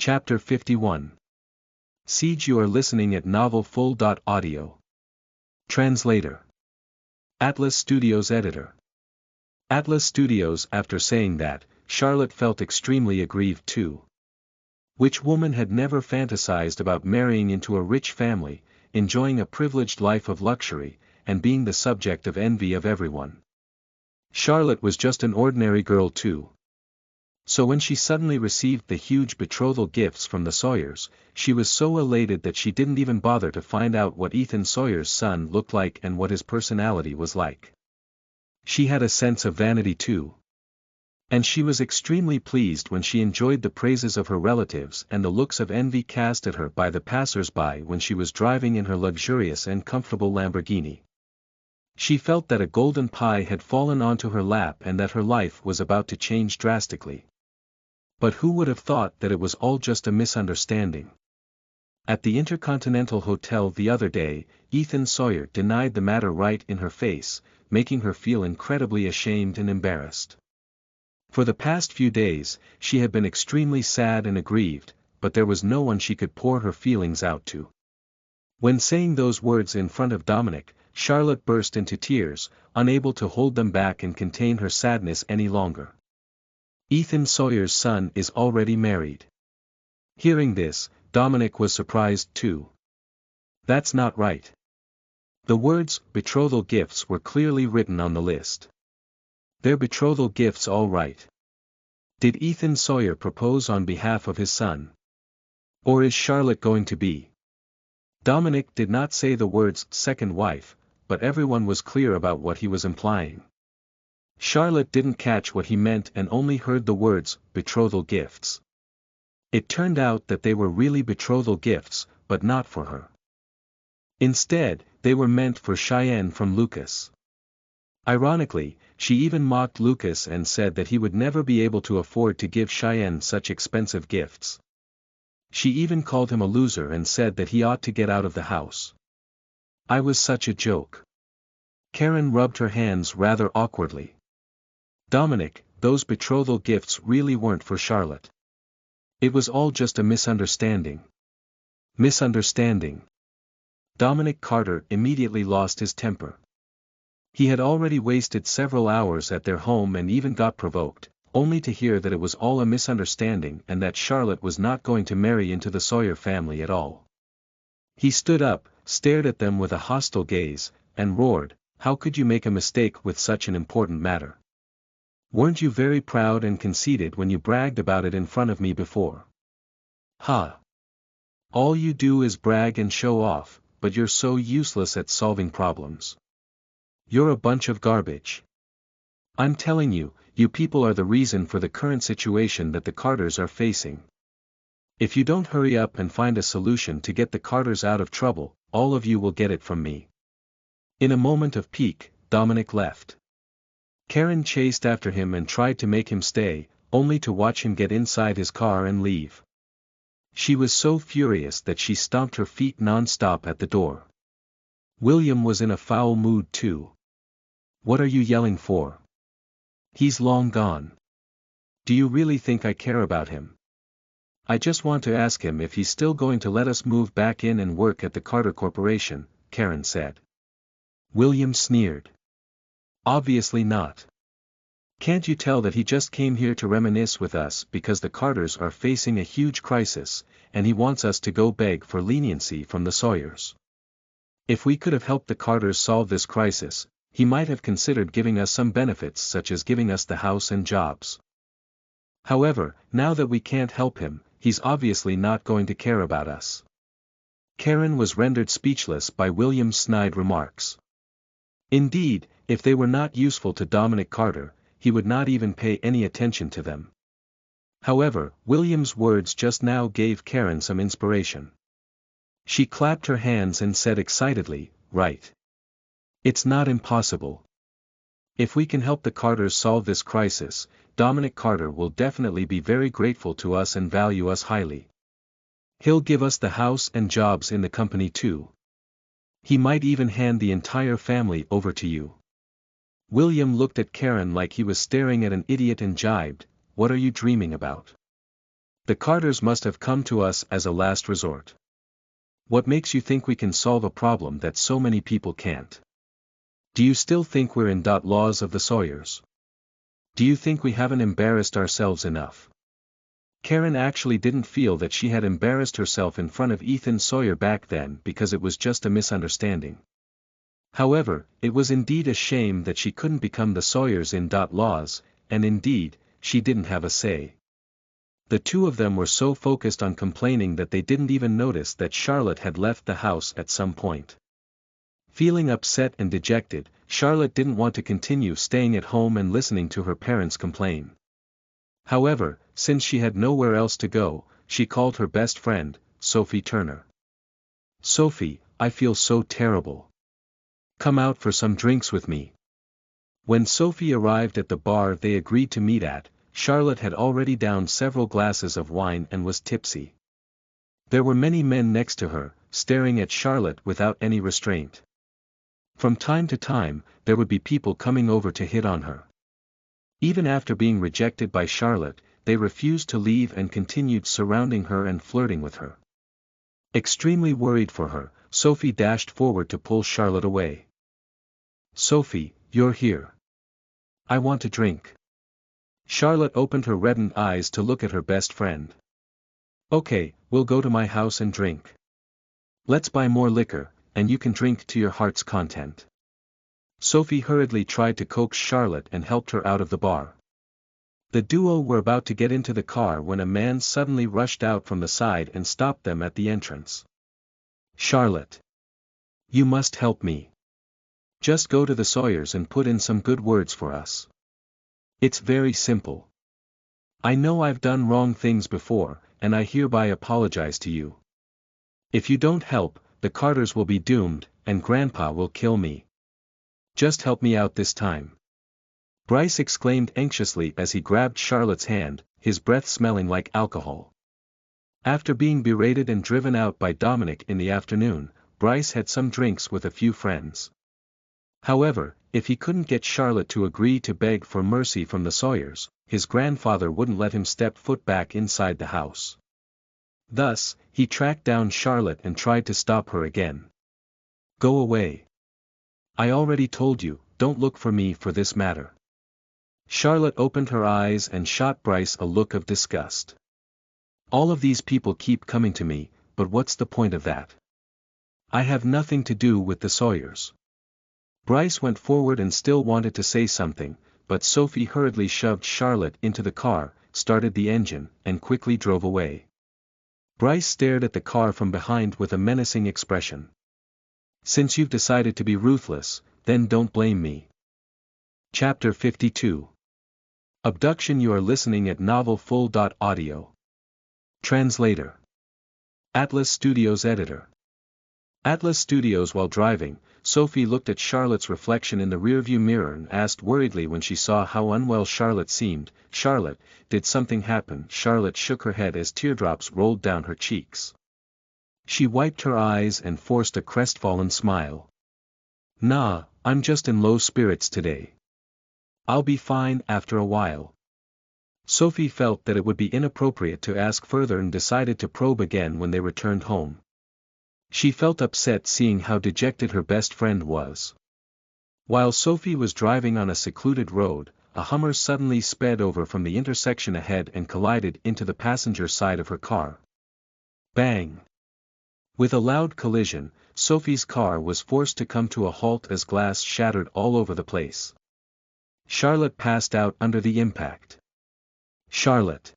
Chapter 51. Siege. You are listening at novelfull.audio. Translator. Atlas Studios Editor. Atlas Studios. After saying that, Charlotte felt extremely aggrieved too. Which woman had never fantasized about marrying into a rich family, enjoying a privileged life of luxury, and being the subject of envy of everyone? Charlotte was just an ordinary girl too. So when she suddenly received the huge betrothal gifts from the Sawyers, she was so elated that she didn't even bother to find out what Ethan Sawyer's son looked like and what his personality was like. She had a sense of vanity too. And she was extremely pleased when she enjoyed the praises of her relatives and the looks of envy cast at her by the passers-by when she was driving in her luxurious and comfortable Lamborghini. She felt that a golden pie had fallen onto her lap and that her life was about to change drastically. But who would have thought that it was all just a misunderstanding? At the Intercontinental Hotel the other day, Ethan Sawyer denied the matter right in her face, making her feel incredibly ashamed and embarrassed. For the past few days, she had been extremely sad and aggrieved, but there was no one she could pour her feelings out to. When saying those words in front of Dominic, Charlotte burst into tears, unable to hold them back and contain her sadness any longer. Ethan Sawyer's son is already married. Hearing this, Dominic was surprised too. That's not right. The words, betrothal gifts, were clearly written on the list. They're betrothal gifts all right. Did Ethan Sawyer propose on behalf of his son? Or is Charlotte going to be? Dominic did not say the words, second wife, but everyone was clear about what he was implying. Charlotte didn't catch what he meant and only heard the words, betrothal gifts. It turned out that they were really betrothal gifts, but not for her. Instead, they were meant for Cheyenne from Lucas. Ironically, she even mocked Lucas and said that he would never be able to afford to give Cheyenne such expensive gifts. She even called him a loser and said that he ought to get out of the house. I was such a joke. Karen rubbed her hands rather awkwardly. Dominic, those betrothal gifts really weren't for Charlotte. It was all just a misunderstanding. Misunderstanding. Dominic Carter immediately lost his temper. He had already wasted several hours at their home and even got provoked, only to hear that it was all a misunderstanding and that Charlotte was not going to marry into the Sawyer family at all. He stood up, stared at them with a hostile gaze, and roared, "How could you make a mistake with such an important matter? Weren't you very proud and conceited when you bragged about it in front of me before? Ha! All you do is brag and show off, but you're so useless at solving problems. You're a bunch of garbage. I'm telling you, you people are the reason for the current situation that the Carters are facing. If you don't hurry up and find a solution to get the Carters out of trouble, all of you will get it from me." In a moment of pique, Dominic left. Karen chased after him and tried to make him stay, only to watch him get inside his car and leave. She was so furious that she stomped her feet non-stop at the door. William was in a foul mood too. "What are you yelling for? He's long gone. Do you really think I care about him? I just want to ask him if he's still going to let us move back in and work at the Carter Corporation," Karen said. William sneered. "Obviously not. Can't you tell that he just came here to reminisce with us because the Carters are facing a huge crisis, and he wants us to go beg for leniency from the Sawyers? If we could have helped the Carters solve this crisis, he might have considered giving us some benefits such as giving us the house and jobs. However, now that we can't help him, he's obviously not going to care about us." Karen was rendered speechless by William's snide remarks. Indeed, if they were not useful to Dominic Carter, he would not even pay any attention to them. However, William's words just now gave Karen some inspiration. She clapped her hands and said excitedly, "Right. It's not impossible. If we can help the Carters solve this crisis, Dominic Carter will definitely be very grateful to us and value us highly. He'll give us the house and jobs in the company too. He might even hand the entire family over to you." William looked at Karen like he was staring at an idiot and jibed, "What are you dreaming about? The Carters must have come to us as a last resort. What makes you think we can solve a problem that so many people can't? Do you still think we're in laws of the Sawyers? Do you think we haven't embarrassed ourselves enough? Karen actually didn't feel that she had embarrassed herself in front of Ethan Sawyer back then because it was just a misunderstanding. However, it was indeed a shame that she couldn't become the Sawyers in laws, and indeed, she didn't have a say. The two of them were so focused on complaining that they didn't even notice that Charlotte had left the house at some point. Feeling upset and dejected, Charlotte didn't want to continue staying at home and listening to her parents complain. However, since she had nowhere else to go, she called her best friend, Sophie Turner. "Sophie, I feel so terrible. Come out for some drinks with me." When Sophie arrived at the bar they agreed to meet at, Charlotte had already downed several glasses of wine and was tipsy. There were many men next to her, staring at Charlotte without any restraint. From time to time, there would be people coming over to hit on her. Even after being rejected by Charlotte, they refused to leave and continued surrounding her and flirting with her. Extremely worried for her, Sophie dashed forward to pull Charlotte away. "Sophie, you're here. I want to drink." Charlotte opened her reddened eyes to look at her best friend. "Okay, we'll go to my house and drink. Let's buy more liquor, and you can drink to your heart's content." Sophie hurriedly tried to coax Charlotte and helped her out of the bar. The duo were about to get into the car when a man suddenly rushed out from the side and stopped them at the entrance. "Charlotte. You must help me. Just go to the Sawyers and put in some good words for us. It's very simple. I know I've done wrong things before, and I hereby apologize to you. If you don't help, the Carters will be doomed, and Grandpa will kill me. Just help me out this time." Bryce exclaimed anxiously as he grabbed Charlotte's hand, his breath smelling like alcohol. After being berated and driven out by Dominic in the afternoon, Bryce had some drinks with a few friends. However, if he couldn't get Charlotte to agree to beg for mercy from the Sawyers, his grandfather wouldn't let him step foot back inside the house. Thus, he tracked down Charlotte and tried to stop her again. "Go away. I already told you, don't look for me for this matter." Charlotte opened her eyes and shot Bryce a look of disgust. "All of these people keep coming to me, but what's the point of that? I have nothing to do with the Sawyers." Bryce went forward and still wanted to say something, but Sophie hurriedly shoved Charlotte into the car, started the engine, and quickly drove away. Bryce stared at the car from behind with a menacing expression. "Since you've decided to be ruthless, then don't blame me." Chapter 52. Abduction. You are listening at novelfull.audio. Translator. Atlas Studios Editor. Atlas Studios. While driving, Sophie looked at Charlotte's reflection in the rearview mirror and asked worriedly when she saw how unwell Charlotte seemed, "Charlotte, did something happen?" Charlotte shook her head as teardrops rolled down her cheeks. She wiped her eyes and forced a crestfallen smile. "Nah, I'm just in low spirits today. I'll be fine after a while." Sophie felt that it would be inappropriate to ask further and decided to probe again when they returned home. She felt upset seeing how dejected her best friend was. While Sophie was driving on a secluded road, a Hummer suddenly sped over from the intersection ahead and collided into the passenger side of her car. Bang! With a loud collision, Sophie's car was forced to come to a halt as glass shattered all over the place. Charlotte passed out under the impact. Charlotte.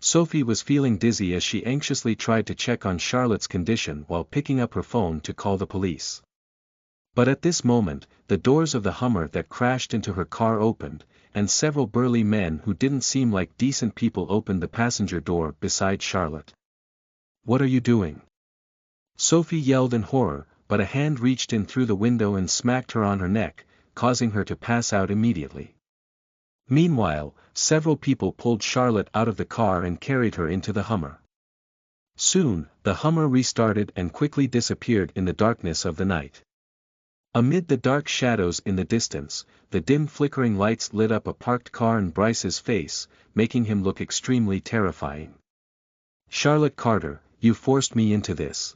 Sophie was feeling dizzy as she anxiously tried to check on Charlotte's condition while picking up her phone to call the police. But at this moment, the doors of the Hummer that crashed into her car opened, and several burly men who didn't seem like decent people opened the passenger door beside Charlotte. "What are you doing?" Sophie yelled in horror, but a hand reached in through the window and smacked her on her neck, causing her to pass out immediately. Meanwhile, several people pulled Charlotte out of the car and carried her into the Hummer. Soon, the Hummer restarted and quickly disappeared in the darkness of the night. Amid the dark shadows in the distance, the dim flickering lights lit up a parked car and Bryce's face, making him look extremely terrifying. Charlotte Carter, you forced me into this.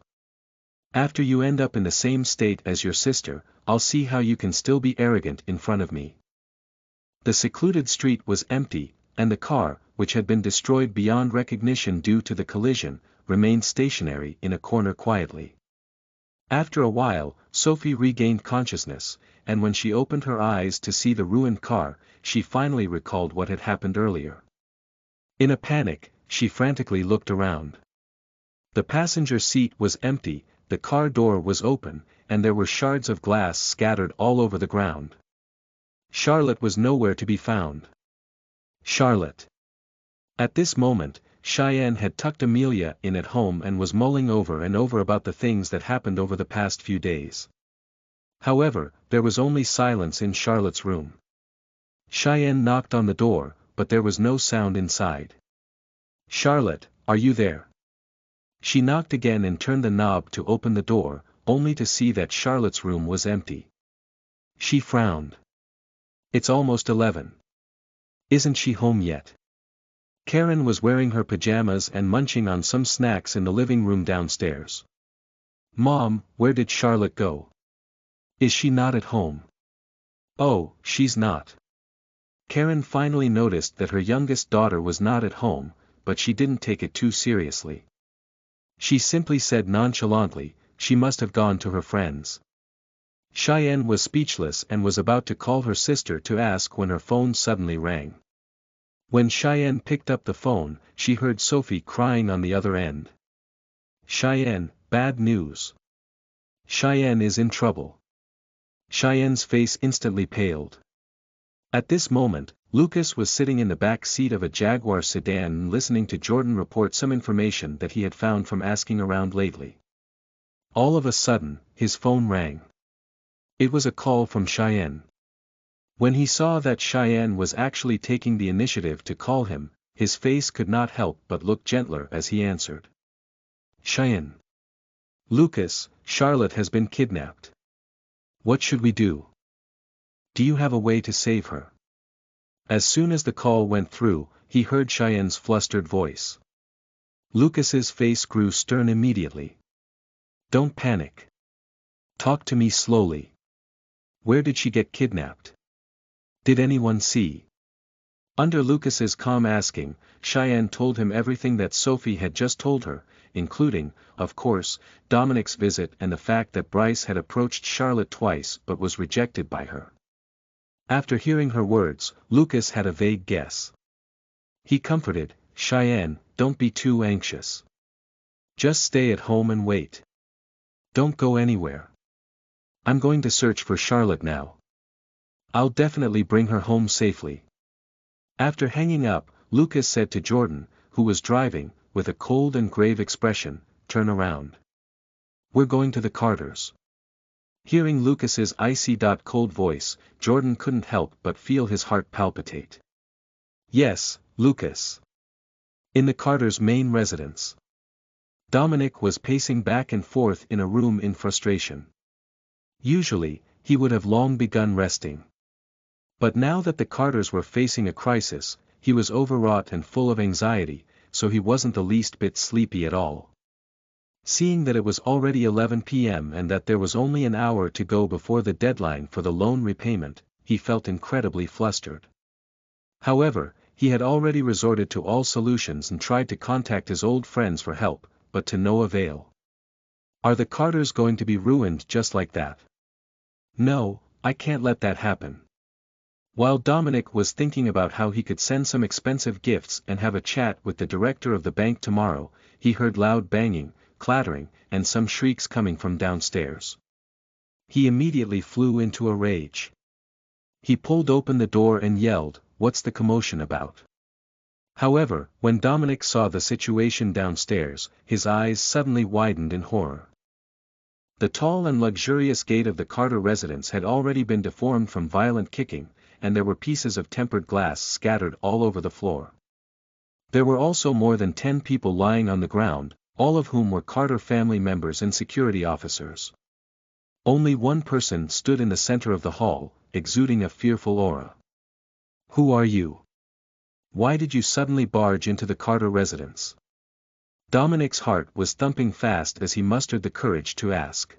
After you end up in the same state as your sister, I'll see how you can still be arrogant in front of me. The secluded street was empty, and the car, which had been destroyed beyond recognition due to the collision, remained stationary in a corner quietly. After a while, Sophie regained consciousness, and when she opened her eyes to see the ruined car, she finally recalled what had happened earlier. In a panic, she frantically looked around. The passenger seat was empty, the car door was open, and there were shards of glass scattered all over the ground. Charlotte was nowhere to be found. Charlotte. At this moment, Cheyenne had tucked Amelia in at home and was mulling over and over about the things that happened over the past few days. However, there was only silence in Charlotte's room. Cheyenne knocked on the door, but there was no sound inside. Charlotte, are you there? She knocked again and turned the knob to open the door, only to see that Charlotte's room was empty. She frowned. It's almost 11. Isn't she home yet? Karen was wearing her pajamas and munching on some snacks in the living room downstairs. Mom, where did Charlotte go? Is she not at home? Oh, she's not. Karen finally noticed that her youngest daughter was not at home, but she didn't take it too seriously. She simply said nonchalantly, she must have gone to her friends. Cheyenne was speechless and was about to call her sister to ask when her phone suddenly rang. When Cheyenne picked up the phone, she heard Sophie crying on the other end. Cheyenne, bad news. Cheyenne is in trouble. Cheyenne's face instantly paled. At this moment, Lucas was sitting in the back seat of a Jaguar sedan and listening to Jordan report some information that he had found from asking around lately. All of a sudden, his phone rang. It was a call from Cheyenne. When he saw that Cheyenne was actually taking the initiative to call him, his face could not help but look gentler as he answered. Cheyenne. Lucas, Charlotte has been kidnapped. What should we do? Do you have a way to save her? As soon as the call went through, he heard Cheyenne's flustered voice. Lucas's face grew stern immediately. Don't panic. Talk to me slowly. Where did she get kidnapped? Did anyone see? Under Lucas's calm asking, Cheyenne told him everything that Sophie had just told her, including, of course, Dominic's visit and the fact that Bryce had approached Charlotte twice but was rejected by her. After hearing her words, Lucas had a vague guess. He comforted, Cheyenne, don't be too anxious. Just stay at home and wait. Don't go anywhere. I'm going to search for Charlotte now. I'll definitely bring her home safely. After hanging up, Lucas said to Jordan, who was driving, with a cold and grave expression, turn around. We're going to the Carters. Hearing Lucas's icy cold voice, Jordan couldn't help but feel his heart palpitate. Yes, Lucas. In the Carters' main residence. Dominic was pacing back and forth in a room in frustration. Usually, he would have long begun resting. But now that the Carters were facing a crisis, he was overwrought and full of anxiety, so he wasn't the least bit sleepy at all. Seeing that it was already 11 p.m. and that there was only an hour to go before the deadline for the loan repayment, he felt incredibly flustered. However, he had already resorted to all solutions and tried to contact his old friends for help, but to no avail. Are the Carters going to be ruined just like that? No, I can't let that happen. While Dominic was thinking about how he could send some expensive gifts and have a chat with the director of the bank tomorrow, he heard loud banging, clattering, and some shrieks coming from downstairs. He immediately flew into a rage. He pulled open the door and yelled, "What's the commotion about?" However, when Dominic saw the situation downstairs, his eyes suddenly widened in horror. The tall and luxurious gate of the Carter residence had already been deformed from violent kicking, and there were pieces of tempered glass scattered all over the floor. There were also more than 10 people lying on the ground, all of whom were Carter family members and security officers. Only one person stood in the center of the hall, exuding a fearful aura. Who are you? Why did you suddenly barge into the Carter residence? Dominic's heart was thumping fast as he mustered the courage to ask.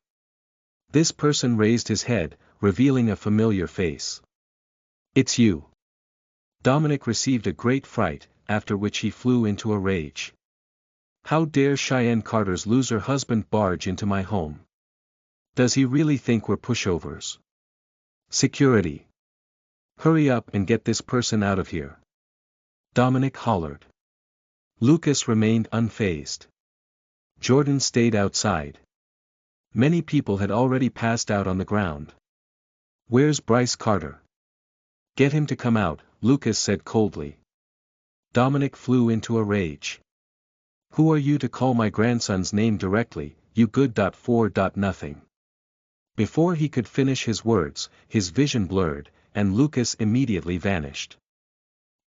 This person raised his head, revealing a familiar face. It's you. Dominic received a great fright, after which he flew into a rage. How dare Cheyenne Carter's loser husband barge into my home? Does he really think we're pushovers? Security. Hurry up and get this person out of here. Dominic hollered. Lucas remained unfazed. Jordan stayed outside. Many people had already passed out on the ground. Where's Bryce Carter? Get him to come out, Lucas said coldly. Dominic flew into a rage. Who are you to call my grandson's name directly, you good for nothing? Before he could finish his words, his vision blurred, and Lucas immediately vanished.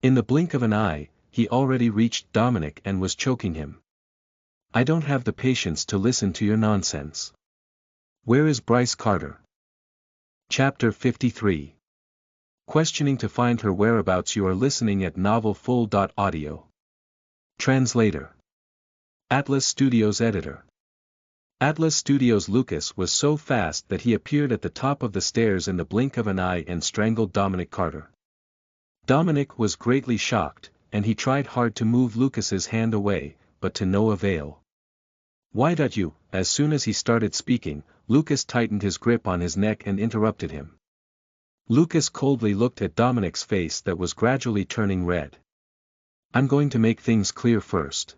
In the blink of an eye, he already reached Dominic and was choking him. I don't have the patience to listen to your nonsense. Where is Bryce Carter? Chapter 53. Questioning to find her whereabouts. You are listening at novelfull.audio. Translator. Atlas Studios Editor. Atlas Studios. Lucas was so fast that he appeared at the top of the stairs in the blink of an eye and strangled Dominic Carter. Dominic was greatly shocked, and he tried hard to move Lucas's hand away, but to no avail. Why don't you? As soon as he started speaking, Lucas tightened his grip on his neck and interrupted him. Lucas coldly looked at Dominic's face that was gradually turning red. I'm going to make things clear first.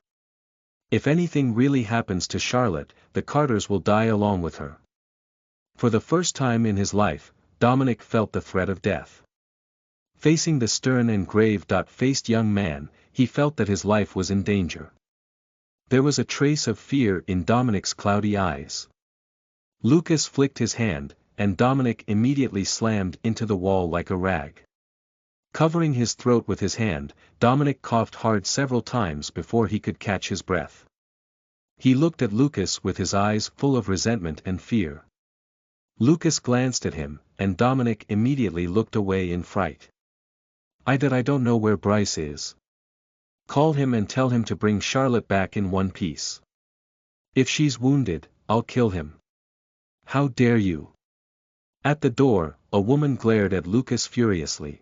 If anything really happens to Charlotte, the Carters will die along with her. For the first time in his life, Dominic felt the threat of death. Facing the stern and grave-faced young man, he felt that his life was in danger. There was a trace of fear in Dominic's cloudy eyes. Lucas flicked his hand, and Dominic immediately slammed into the wall like a rag. Covering his throat with his hand, Dominic coughed hard several times before he could catch his breath. He looked at Lucas with his eyes full of resentment and fear. Lucas glanced at him, and Dominic immediately looked away in fright. I don't know where Bryce is. Call him and tell him to bring Charlotte back in one piece. If she's wounded, I'll kill him. How dare you? At the door, a woman glared at Lucas furiously.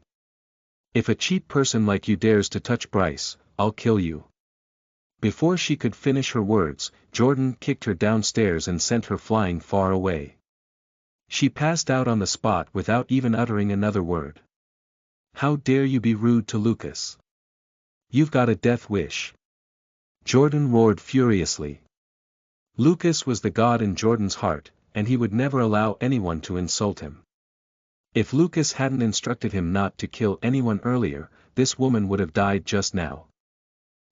If a cheap person like you dares to touch Bryce, I'll kill you. Before she could finish her words, Jordan kicked her downstairs and sent her flying far away. She passed out on the spot without even uttering another word. How dare you be rude to Lucas? You've got a death wish. Jordan roared furiously. Lucas was the god in Jordan's heart, and he would never allow anyone to insult him. If Lucas hadn't instructed him not to kill anyone earlier, this woman would have died just now.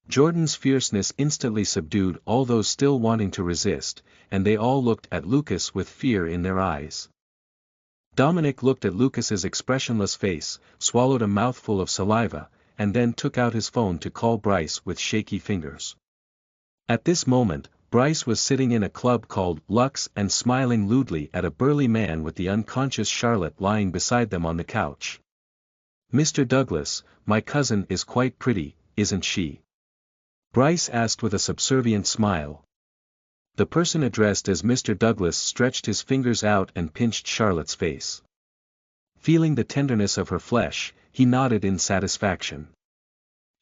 Jordan's fierceness instantly subdued all those still wanting to resist, and they all looked at Lucas with fear in their eyes. Dominic looked at Lucas's expressionless face, swallowed a mouthful of saliva, and then took out his phone to call Bryce with shaky fingers. At this moment, Bryce was sitting in a club called Lux and smiling lewdly at a burly man with the unconscious Charlotte lying beside them on the couch. Mr. Douglas, my cousin is quite pretty, isn't she? Bryce asked with a subservient smile. The person addressed as Mr. Douglas stretched his fingers out and pinched Charlotte's face. Feeling the tenderness of her flesh, he nodded in satisfaction.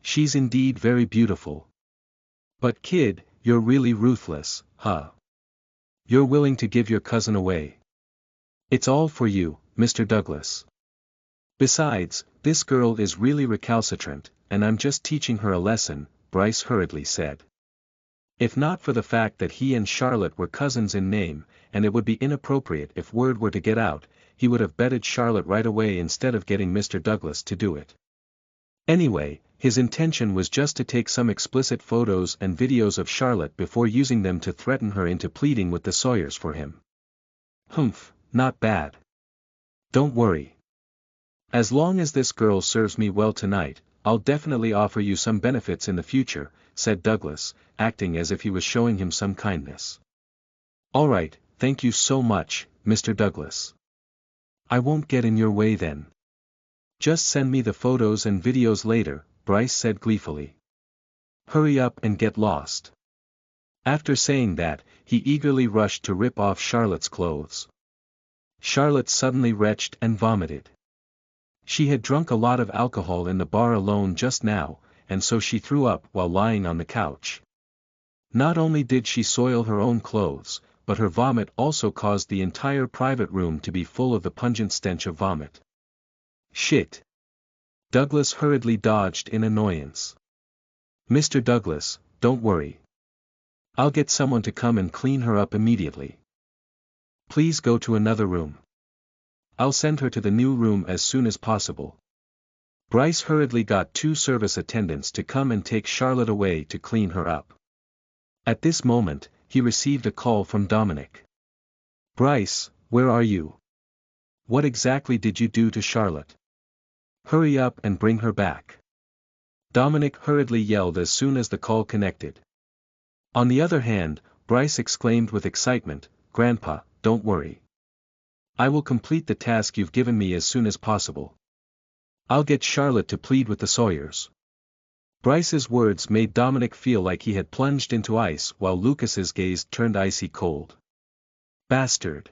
She's indeed very beautiful. But kid, you're really ruthless, huh? You're willing to give your cousin away. It's all for you, Mr. Douglas. Besides, this girl is really recalcitrant, and I'm just teaching her a lesson, Bryce hurriedly said. If not for the fact that he and Charlotte were cousins in name, and it would be inappropriate if word were to get out, he would have bedded Charlotte right away instead of getting Mr. Douglas to do it. Anyway, his intention was just to take some explicit photos and videos of Charlotte before using them to threaten her into pleading with the Sawyers for him. Humph, not bad. Don't worry. As long as this girl serves me well tonight, I'll definitely offer you some benefits in the future, said Douglas, acting as if he was showing him some kindness. All right, thank you so much, Mr. Douglas. I won't get in your way then. Just send me the photos and videos later, Bryce said gleefully. Hurry up and get lost. After saying that, he eagerly rushed to rip off Charlotte's clothes. Charlotte suddenly retched and vomited. She had drunk a lot of alcohol in the bar alone just now, and so she threw up while lying on the couch. Not only did she soil her own clothes, but her vomit also caused the entire private room to be full of the pungent stench of vomit. Shit. Douglas hurriedly dodged in annoyance. Mr. Douglas, don't worry. I'll get someone to come and clean her up immediately. Please go to another room. I'll send her to the new room as soon as possible. Bryce hurriedly got 2 service attendants to come and take Charlotte away to clean her up. At this moment, he received a call from Dominic. Bryce, where are you? What exactly did you do to Charlotte? Hurry up and bring her back. Dominic hurriedly yelled as soon as the call connected. On the other hand, Bryce exclaimed with excitement, Grandpa, don't worry. I will complete the task you've given me as soon as possible. I'll get Charlotte to plead with the Sawyers. Bryce's words made Dominic feel like he had plunged into ice while Lucas's gaze turned icy cold. Bastard.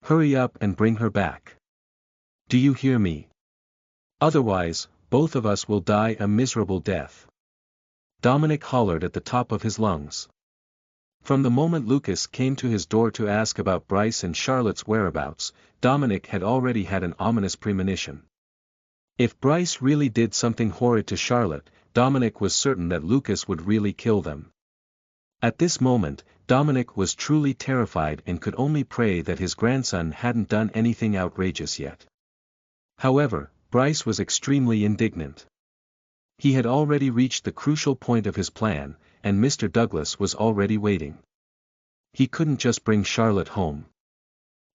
Hurry up and bring her back. Do you hear me? Otherwise, both of us will die a miserable death. Dominic hollered at the top of his lungs. From the moment Lucas came to his door to ask about Bryce and Charlotte's whereabouts, Dominic had already had an ominous premonition. If Bryce really did something horrid to Charlotte, Dominic was certain that Lucas would really kill them. At this moment, Dominic was truly terrified and could only pray that his grandson hadn't done anything outrageous yet. However, Bryce was extremely indignant. He had already reached the crucial point of his plan, and Mr. Douglas was already waiting. He couldn't just bring Charlotte home.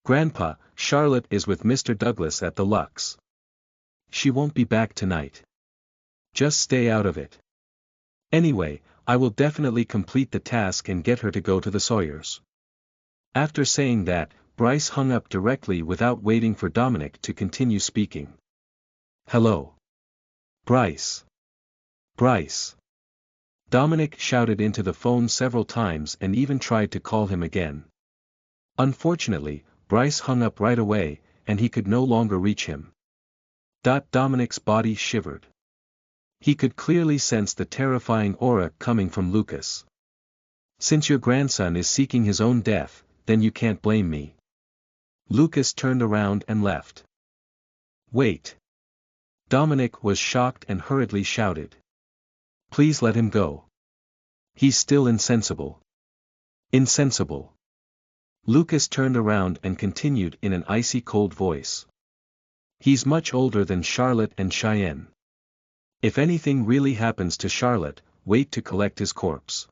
Grandpa, Charlotte is with Mr. Douglas at the Lux. She won't be back tonight. Just stay out of it. Anyway, I will definitely complete the task and get her to go to the Sawyers. After saying that, Bryce hung up directly without waiting for Dominic to continue speaking. Hello. Bryce. Bryce. Dominic shouted into the phone several times and even tried to call him again. Unfortunately, Bryce hung up right away, and he could no longer reach him. Dominic's body shivered. He could clearly sense the terrifying aura coming from Lucas. Since your grandson is seeking his own death, then you can't blame me. Lucas turned around and left. Wait. Dominic was shocked and hurriedly shouted. Please let him go. He's still insensible. Insensible. Lucas turned around and continued in an icy cold voice. He's much older than Charlotte and Cheyenne. If anything really happens to Charlotte, wait to collect his corpse.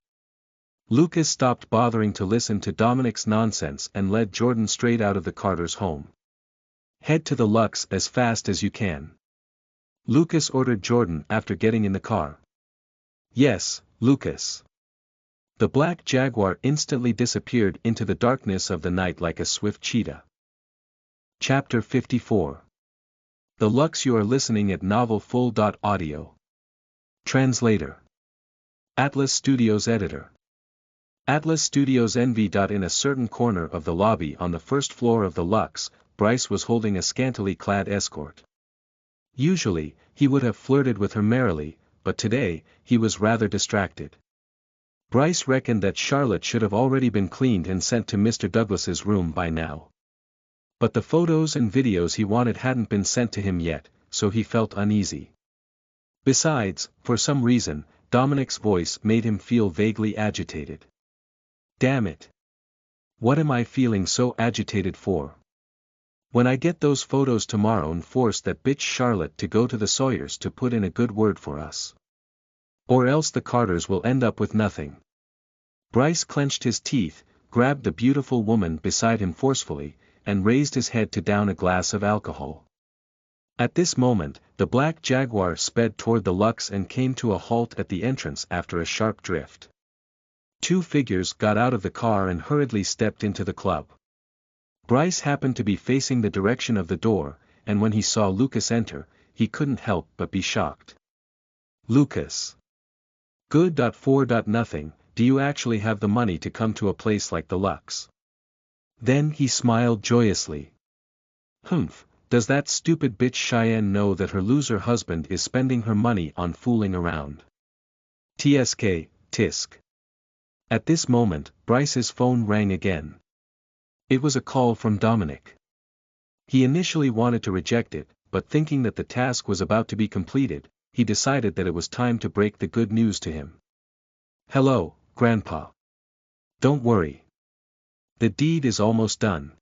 Lucas stopped bothering to listen to Dominic's nonsense and led Jordan straight out of the Carter's home. Head to the Lux as fast as you can. Lucas ordered Jordan after getting in the car. Yes, Lucas. The black Jaguar instantly disappeared into the darkness of the night like a swift cheetah. Chapter 54. The Lux. You are listening at novelfull.audio. Translator. Atlas Studios Editor. Atlas Studios NV. In a certain corner of the lobby on the first floor of the Lux, Bryce was holding a scantily clad escort. Usually, he would have flirted with her merrily, but today, he was rather distracted. Bryce reckoned that Charlotte should have already been cleaned and sent to Mr. Douglas's room by now. But the photos and videos he wanted hadn't been sent to him yet, so he felt uneasy. Besides, for some reason, Dominic's voice made him feel vaguely agitated. Damn it. What am I feeling so agitated for? When I get those photos tomorrow and force that bitch Charlotte to go to the Sawyers to put in a good word for us. Or else the Carters will end up with nothing. Bryce clenched his teeth, grabbed the beautiful woman beside him forcefully, and raised his head to down a glass of alcohol. At this moment, the black Jaguar sped toward the Lux and came to a halt at the entrance after a sharp drift. 2 figures got out of the car and hurriedly stepped into the club. Bryce happened to be facing the direction of the door, and when he saw Lucas enter, he couldn't help but be shocked. Lucas. Good. For nothing, do you actually have the money to come to a place like the Lux? Then he smiled joyously. Humph, does that stupid bitch Cheyenne know that her loser husband is spending her money on fooling around? TSK, tisk. At this moment, Bryce's phone rang again. It was a call from Dominic. He initially wanted to reject it, but thinking that the task was about to be completed, he decided that it was time to break the good news to him. Hello, Grandpa. Don't worry. The deed is almost done.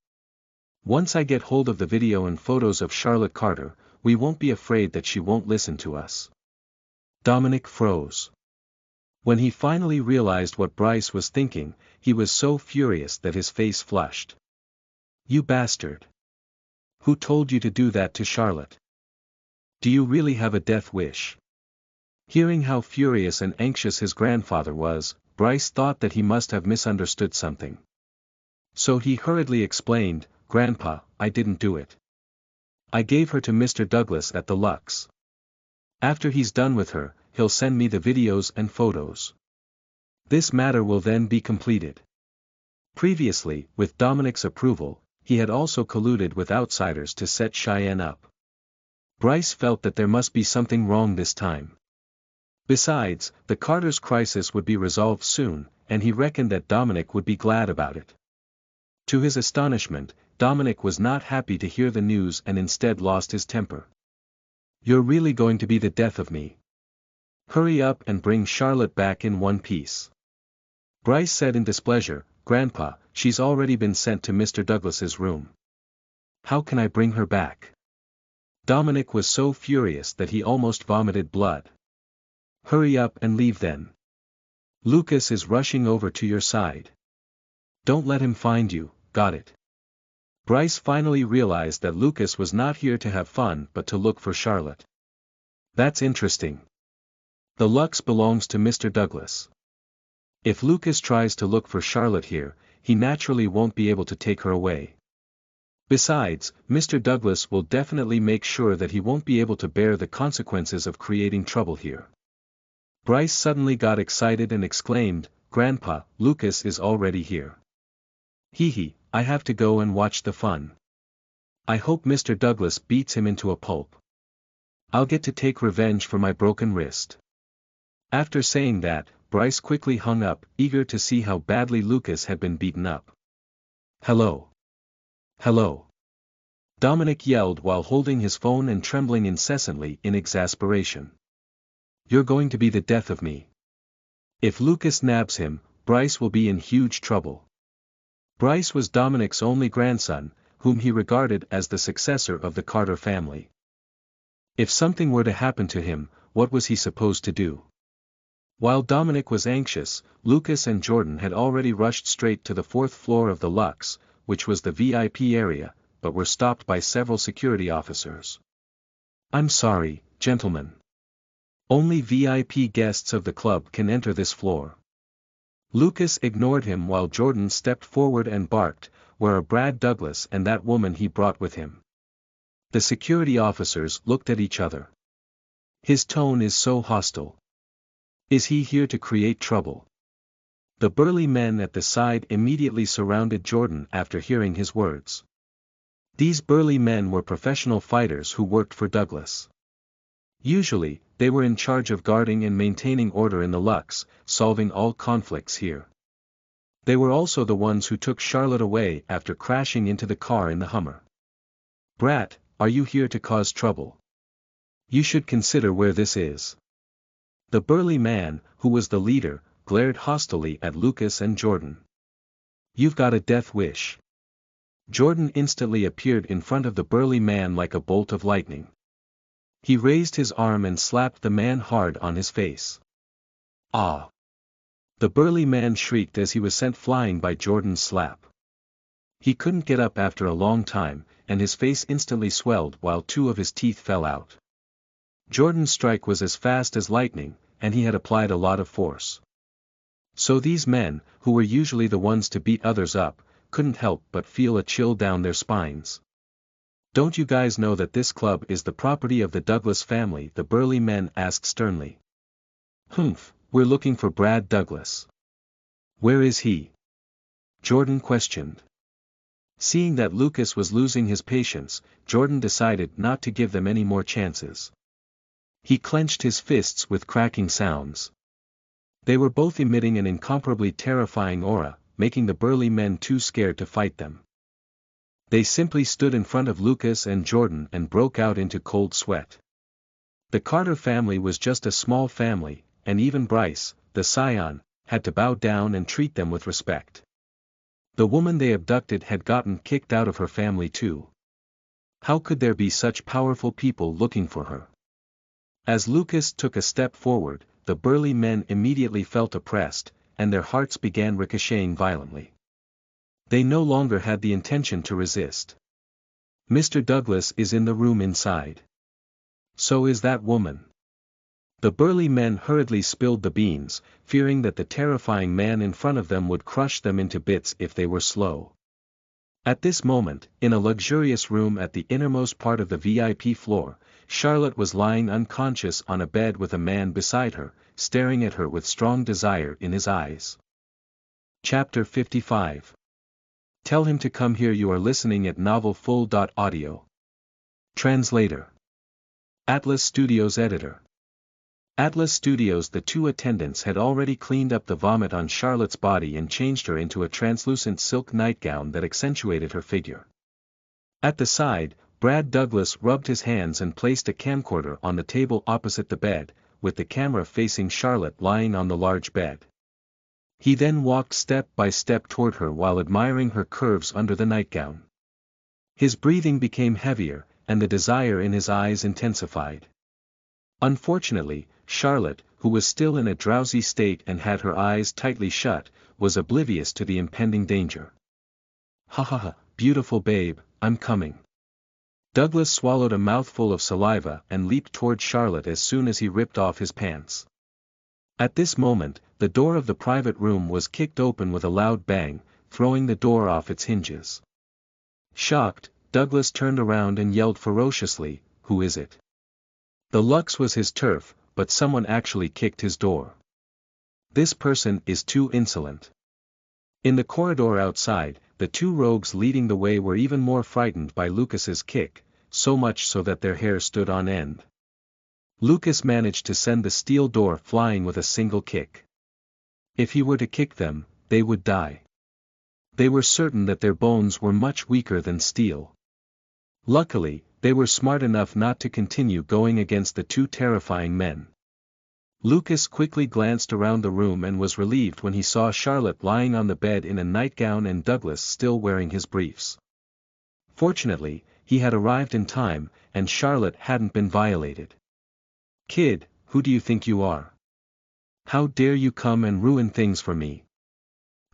Once I get hold of the video and photos of Charlotte Carter, we won't be afraid that she won't listen to us. Dominic froze. When he finally realized what Bryce was thinking, he was so furious that his face flushed. You bastard. Who told you to do that to Charlotte? Do you really have a death wish? Hearing how furious and anxious his grandfather was, Bryce thought that he must have misunderstood something. So he hurriedly explained, Grandpa, I didn't do it. I gave her to Mr. Douglas at the Lux. After he's done with her, he'll send me the videos and photos. This matter will then be completed. Previously, with Dominic's approval, he had also colluded with outsiders to set Cheyenne up. Bryce felt that there must be something wrong this time. Besides, the Carter's crisis would be resolved soon, and he reckoned that Dominic would be glad about it. To his astonishment, Dominic was not happy to hear the news and instead lost his temper. You're really going to be the death of me. Hurry up and bring Charlotte back in one piece. Bryce said in displeasure, Grandpa, she's already been sent to Mr. Douglas's room. How can I bring her back? Dominic was so furious that he almost vomited blood. Hurry up and leave then. Lucas is rushing over to your side. Don't let him find you, got it? Bryce finally realized that Lucas was not here to have fun but to look for Charlotte. That's interesting. The Lux belongs to Mr. Douglas. If Lucas tries to look for Charlotte here, he naturally won't be able to take her away. Besides, Mr. Douglas will definitely make sure that he won't be able to bear the consequences of creating trouble here. Bryce suddenly got excited and exclaimed, Grandpa, Lucas is already here. Hee, I have to go and watch the fun. I hope Mr. Douglas beats him into a pulp. I'll get to take revenge for my broken wrist. After saying that, Bryce quickly hung up, eager to see how badly Lucas had been beaten up. Hello. Hello. Dominic yelled while holding his phone and trembling incessantly in exasperation. You're going to be the death of me. If Lucas nabs him, Bryce will be in huge trouble. Bryce was Dominic's only grandson, whom he regarded as the successor of the Carter family. If something were to happen to him, what was he supposed to do? While Dominic was anxious, Lucas and Jordan had already rushed straight to the 4th floor of the Lux, which was the VIP area, but were stopped by several security officers. I'm sorry, gentlemen. Only VIP guests of the club can enter this floor. Lucas ignored him while Jordan stepped forward and barked, "Where are Brad Douglas and that woman he brought with him?" The security officers looked at each other. His tone is so hostile. Is he here to create trouble? The burly men at the side immediately surrounded Jordan after hearing his words. These burly men were professional fighters who worked for Douglas. Usually, they were in charge of guarding and maintaining order in the Lux, solving all conflicts here. They were also the ones who took Charlotte away after crashing into the car in the Hummer. Brat, are you here to cause trouble? You should consider where this is. The burly man, who was the leader, glared hostilely at Lucas and Jordan. You've got a death wish. Jordan instantly appeared in front of the burly man like a bolt of lightning. He raised his arm and slapped the man hard on his face. Ah! The burly man shrieked as he was sent flying by Jordan's slap. He couldn't get up after a long time, and his face instantly swelled while 2 of his teeth fell out. Jordan's strike was as fast as lightning, and he had applied a lot of force. So these men, who were usually the ones to beat others up, couldn't help but feel a chill down their spines. Don't you guys know that this club is the property of the Douglas family? The burly men asked sternly. Humph, we're looking for Brad Douglas. Where is he? Jordan questioned. Seeing that Lucas was losing his patience, Jordan decided not to give them any more chances. He clenched his fists with cracking sounds. They were both emitting an incomparably terrifying aura, making the burly men too scared to fight them. They simply stood in front of Lucas and Jordan and broke out into cold sweat. The Carter family was just a small family, and even Bryce, the scion, had to bow down and treat them with respect. The woman they abducted had gotten kicked out of her family too. How could there be such powerful people looking for her? As Lucas took a step forward, the burly men immediately felt oppressed, and their hearts began ricocheting violently. They no longer had the intention to resist. Mr. Douglas is in the room inside. So is that woman. The burly men hurriedly spilled the beans, fearing that the terrifying man in front of them would crush them into bits if they were slow. At this moment, in a luxurious room at the innermost part of the VIP floor, Charlotte was lying unconscious on a bed with a man beside her, staring at her with strong desire in his eyes. Chapter 55. Tell him to come here. You are listening at novelfull.audio. Translator. Atlas Studios Editor. Atlas Studios. The two attendants had already cleaned up the vomit on Charlotte's body and changed her into a translucent silk nightgown that accentuated her figure. At the side, Brad Douglas rubbed his hands and placed a camcorder on the table opposite the bed, with the camera facing Charlotte lying on the large bed. He then walked step by step toward her while admiring her curves under the nightgown. His breathing became heavier, and the desire in his eyes intensified. Unfortunately, Charlotte, who was still in a drowsy state and had her eyes tightly shut, was oblivious to the impending danger. Ha ha ha, beautiful babe, I'm coming. Douglas swallowed a mouthful of saliva and leaped toward Charlotte as soon as he ripped off his pants. At this moment, the door of the private room was kicked open with a loud bang, throwing the door off its hinges. Shocked, Douglas turned around and yelled ferociously, "Who is it?" The Lux was his turf, but someone actually kicked his door. This person is too insolent. In the corridor outside, the two rogues leading the way were even more frightened by Lucas's kick, so much so that their hair stood on end. Lucas managed to send the steel door flying with a single kick. If he were to kick them, they would die. They were certain that their bones were much weaker than steel. Luckily, they were smart enough not to continue going against the two terrifying men. Lucas quickly glanced around the room and was relieved when he saw Charlotte lying on the bed in a nightgown and Douglas still wearing his briefs. Fortunately, he had arrived in time, and Charlotte hadn't been violated. "Kid, who do you think you are? How dare you come and ruin things for me?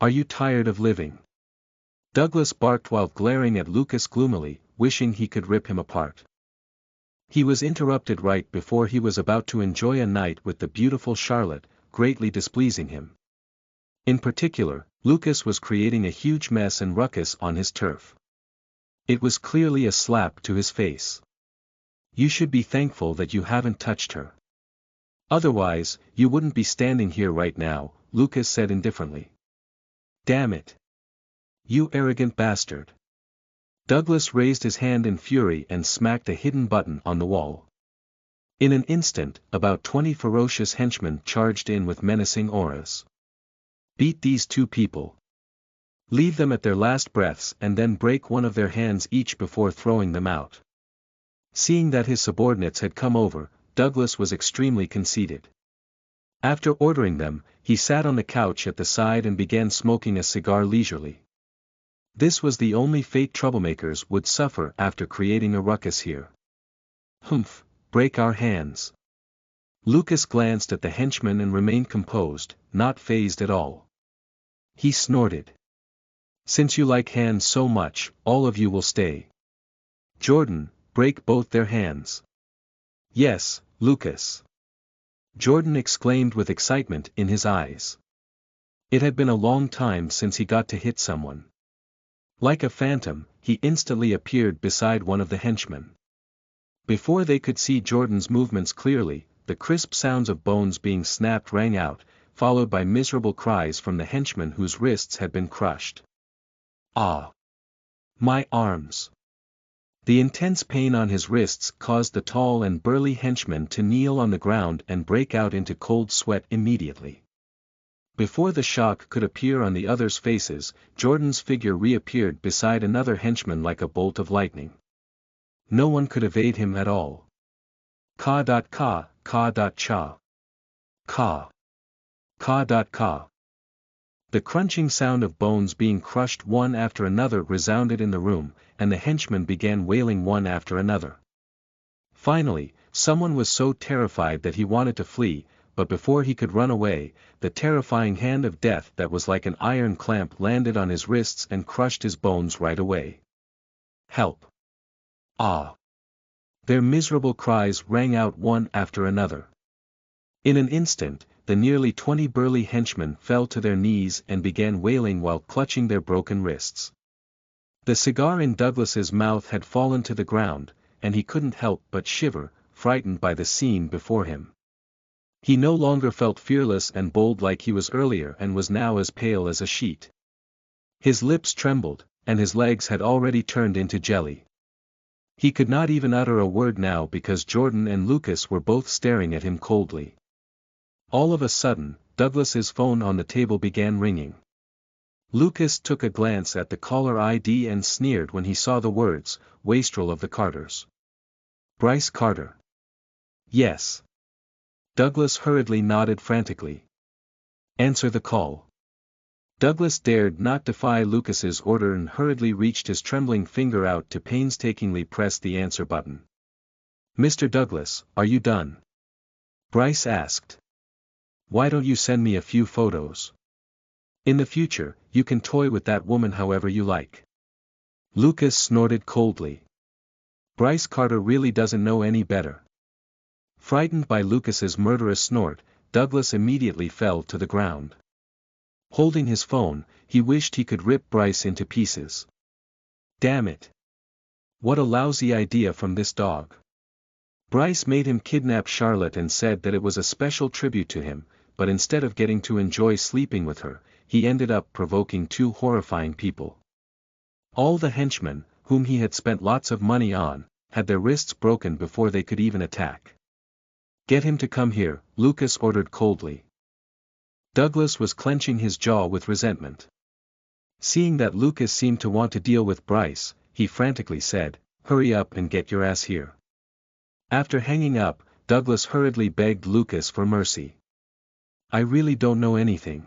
Are you tired of living?" Douglas barked while glaring at Lucas gloomily, wishing he could rip him apart. He was interrupted right before he was about to enjoy a night with the beautiful Charlotte, greatly displeasing him. In particular, Lucas was creating a huge mess and ruckus on his turf. It was clearly a slap to his face. "You should be thankful that you haven't touched her. Otherwise, you wouldn't be standing here right now," Lucas said indifferently. "Damn it. You arrogant bastard." Douglas raised his hand in fury and smacked a hidden button on the wall. In an instant, about 20 ferocious henchmen charged in with menacing auras. "Beat these two people. Leave them at their last breaths and then break one of their hands each before throwing them out." Seeing that his subordinates had come over, Douglas was extremely conceited. After ordering them, he sat on the couch at the side and began smoking a cigar leisurely. This was the only fate troublemakers would suffer after creating a ruckus here. "Humph, break our hands." Lucas glanced at the henchman and remained composed, not fazed at all. He snorted. "Since you like hands so much, all of you will stay. Jordan, break both their hands." "Yes, Lucas." Jordan exclaimed with excitement in his eyes. It had been a long time since he got to hit someone. Like a phantom, he instantly appeared beside one of the henchmen. Before they could see Jordan's movements clearly, the crisp sounds of bones being snapped rang out, followed by miserable cries from the henchman whose wrists had been crushed. Ah! My arms! The intense pain on his wrists caused the tall and burly henchman to kneel on the ground and break out into cold sweat immediately. Before the shock could appear on the others' faces, Jordan's figure reappeared beside another henchman like a bolt of lightning. No one could evade him at all. Ka. Cha. Ka. Ka. The crunching sound of bones being crushed one after another resounded in the room, and the henchmen began wailing one after another. Finally, someone was so terrified that he wanted to flee, but before he could run away, the terrifying hand of death that was like an iron clamp landed on his wrists and crushed his bones right away. Help! Ah! Their miserable cries rang out one after another. In an instant, the nearly 20 burly henchmen fell to their knees and began wailing while clutching their broken wrists. The cigar in Douglas's mouth had fallen to the ground, and he couldn't help but shiver, frightened by the scene before him. He no longer felt fearless and bold like he was earlier and was now as pale as a sheet. His lips trembled, and his legs had already turned into jelly. He could not even utter a word now because Jordan and Lucas were both staring at him coldly. All of a sudden, Douglas's phone on the table began ringing. Lucas took a glance at the caller ID and sneered when he saw the words, "Wastrel of the Carters." Bryce Carter. Yes. Douglas hurriedly nodded frantically. Answer the call. Douglas dared not defy Lucas's order and hurriedly reached his trembling finger out to painstakingly press the answer button. "Mr. Douglas, are you done?" Bryce asked. "Why don't you send me a few photos? In the future, you can toy with that woman however you like." Lucas snorted coldly. Bryce Carter really doesn't know any better. Frightened by Lucas's murderous snort, Douglas immediately fell to the ground. Holding his phone, he wished he could rip Bryce into pieces. Damn it! What a lousy idea from this dog. Bryce made him kidnap Charlotte and said that it was a special tribute to him, but instead of getting to enjoy sleeping with her, he ended up provoking two horrifying people. All the henchmen, whom he had spent lots of money on, had their wrists broken before they could even attack. "Get him to come here," Lucas ordered coldly. Douglas was clenching his jaw with resentment. Seeing that Lucas seemed to want to deal with Bryce, he frantically said, "Hurry up and get your ass here." After hanging up, Douglas hurriedly begged Lucas for mercy. "I really don't know anything.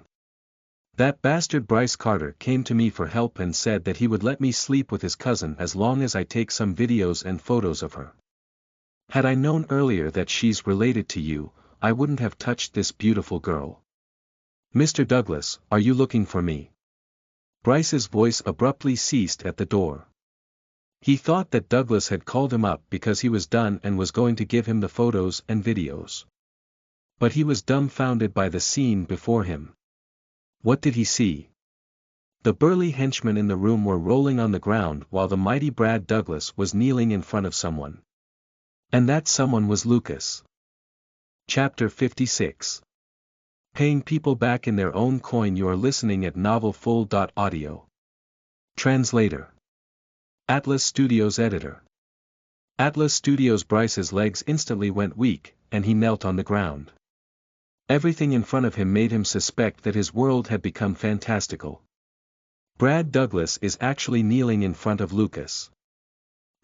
That bastard Bryce Carter came to me for help and said that he would let me sleep with his cousin as long as I take some videos and photos of her. Had I known earlier that she's related to you, I wouldn't have touched this beautiful girl. Mr. Douglas, are you looking for me?" Bryce's voice abruptly ceased at the door. He thought that Douglas had called him up because he was done and was going to give him the photos and videos. But he was dumbfounded by the scene before him. What did he see? The burly henchmen in the room were rolling on the ground while the mighty Brad Douglas was kneeling in front of someone. And that someone was Lucas. Chapter 56. Paying people back in their own coin. You are listening at novelfull.audio. Translator. Atlas Studios Editor. Atlas Studios. Bryce's legs instantly went weak, and he knelt on the ground. Everything in front of him made him suspect that his world had become fantastical. Brad Douglas is actually kneeling in front of Lucas.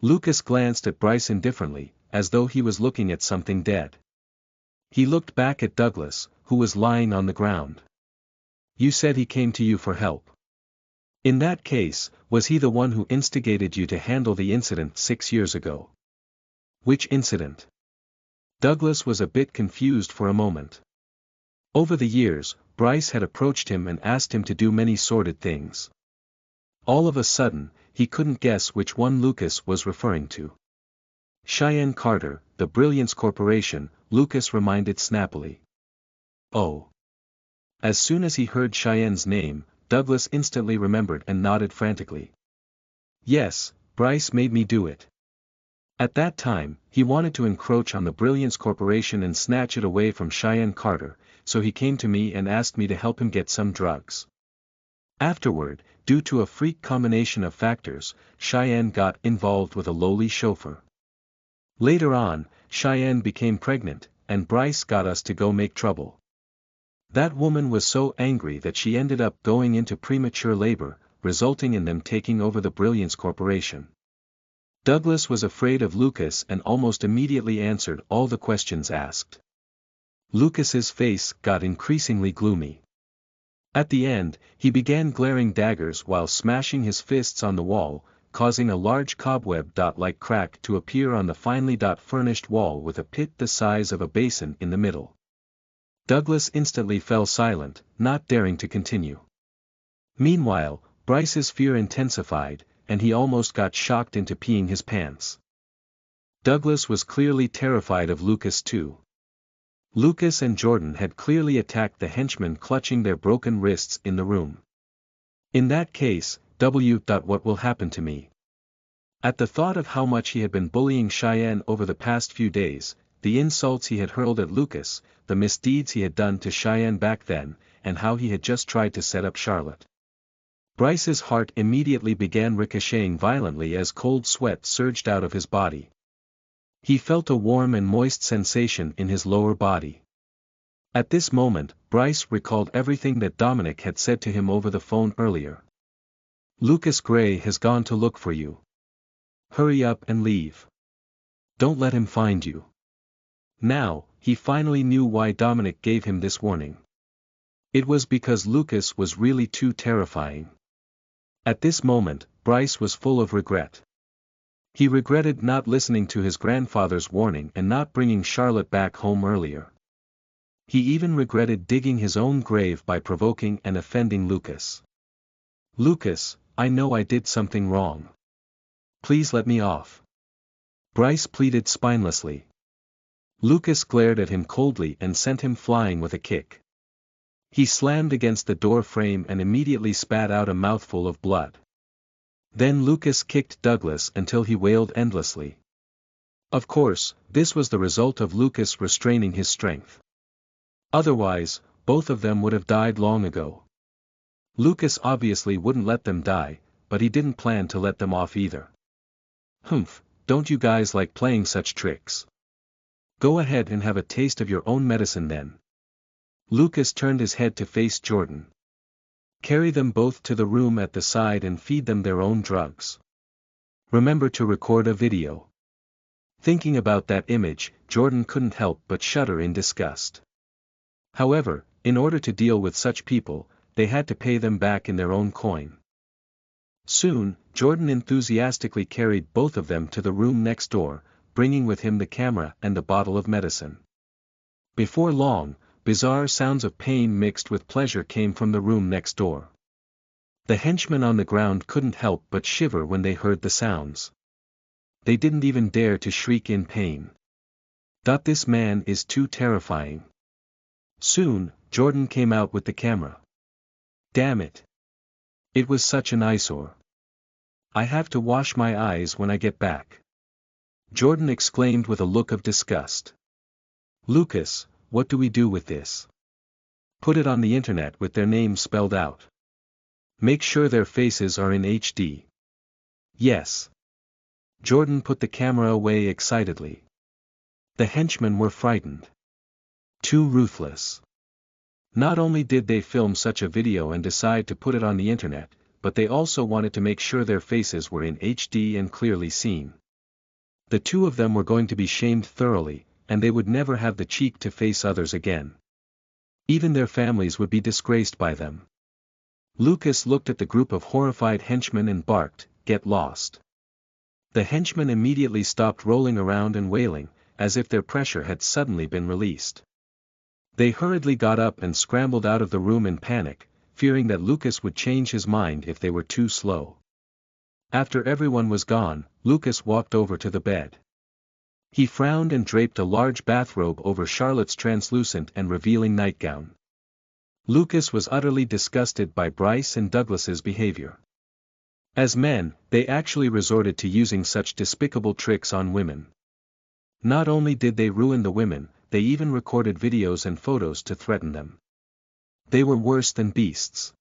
Lucas glanced at Bryce indifferently, as though he was looking at something dead. He looked back at Douglas, who was lying on the ground. "You said he came to you for help. In that case, was he the one who instigated you to handle the incident 6 years ago?" "Which incident?" Douglas was a bit confused for a moment. Over the years, Bryce had approached him and asked him to do many sordid things. All of a sudden, he couldn't guess which one Lucas was referring to. "Cheyenne Carter, the Brilliance Corporation," Lucas reminded snappily. "Oh." As soon as he heard Cheyenne's name, Douglas instantly remembered and nodded frantically. "Yes, Bryce made me do it." At that time, he wanted to encroach on the Brilliance Corporation and snatch it away from Cheyenne Carter, so he came to me and asked me to help him get some drugs. Afterward, due to a freak combination of factors, Cheyenne got involved with a lowly chauffeur. Later on, Cheyenne became pregnant, and Bryce got us to go make trouble. That woman was so angry that she ended up going into premature labor, resulting in them taking over the Brilliance Corporation. Douglas was afraid of Lucas and almost immediately answered all the questions asked. Lucas's face got increasingly gloomy. At the end, he began glaring daggers while smashing his fists on the wall, causing a large cobweb-like crack to appear on the finely furnished wall with a pit the size of a basin in the middle. Douglas instantly fell silent, not daring to continue. Meanwhile, Bryce's fear intensified, and he almost got shocked into peeing his pants. Douglas was clearly terrified of Lucas too. Lucas and Jordan had clearly attacked the henchmen clutching their broken wrists in the room. In that case, what will happen to me? At the thought of how much he had been bullying Cheyenne over the past few days, the insults he had hurled at Lucas, the misdeeds he had done to Cheyenne back then, and how he had just tried to set up Charlotte. Bryce's heart immediately began ricocheting violently as cold sweat surged out of his body. He felt a warm and moist sensation in his lower body. At this moment, Bryce recalled everything that Dominic had said to him over the phone earlier. Lucas Gray has gone to look for you. Hurry up and leave. Don't let him find you. Now, he finally knew why Dominic gave him this warning. It was because Lucas was really too terrifying. At this moment, Bryce was full of regret. He regretted not listening to his grandfather's warning and not bringing Charlotte back home earlier. He even regretted digging his own grave by provoking and offending Lucas. Lucas, I know I did something wrong. Please let me off. Bryce pleaded spinelessly. Lucas glared at him coldly and sent him flying with a kick. He slammed against the door frame and immediately spat out a mouthful of blood. Then Lucas kicked Douglas until he wailed endlessly. Of course, this was the result of Lucas restraining his strength. Otherwise, both of them would have died long ago. Lucas obviously wouldn't let them die, but he didn't plan to let them off either. Humph, don't you guys like playing such tricks? Go ahead and have a taste of your own medicine then. Lucas turned his head to face Jordan. Carry them both to the room at the side and feed them their own drugs. Remember to record a video. Thinking about that image, Jordan couldn't help but shudder in disgust. However, in order to deal with such people, they had to pay them back in their own coin. Soon, Jordan enthusiastically carried both of them to the room next door, bringing with him the camera and the bottle of medicine. Before long, bizarre sounds of pain mixed with pleasure came from the room next door. The henchmen on the ground couldn't help but shiver when they heard the sounds. They didn't even dare to shriek in pain. This man is too terrifying. Soon, Jordan came out with the camera. Damn it. It was such an eyesore. I have to wash my eyes when I get back. Jordan exclaimed with a look of disgust. Lucas, what do we do with this? Put it on the internet with their names spelled out. Make sure their faces are in HD. Yes. Jordan put the camera away excitedly. The henchmen were frightened. Too ruthless. Not only did they film such a video and decide to put it on the internet, but they also wanted to make sure their faces were in HD and clearly seen. The two of them were going to be shamed thoroughly, and they would never have the cheek to face others again. Even their families would be disgraced by them. Lucas looked at the group of horrified henchmen and barked, "Get lost." The henchmen immediately stopped rolling around and wailing, as if their pressure had suddenly been released. They hurriedly got up and scrambled out of the room in panic, fearing that Lucas would change his mind if they were too slow. After everyone was gone, Lucas walked over to the bed. He frowned and draped a large bathrobe over Charlotte's translucent and revealing nightgown. Lucas was utterly disgusted by Bryce and Douglas's behavior. As men, they actually resorted to using such despicable tricks on women. Not only did they ruin the women, they even recorded videos and photos to threaten them. They were worse than beasts.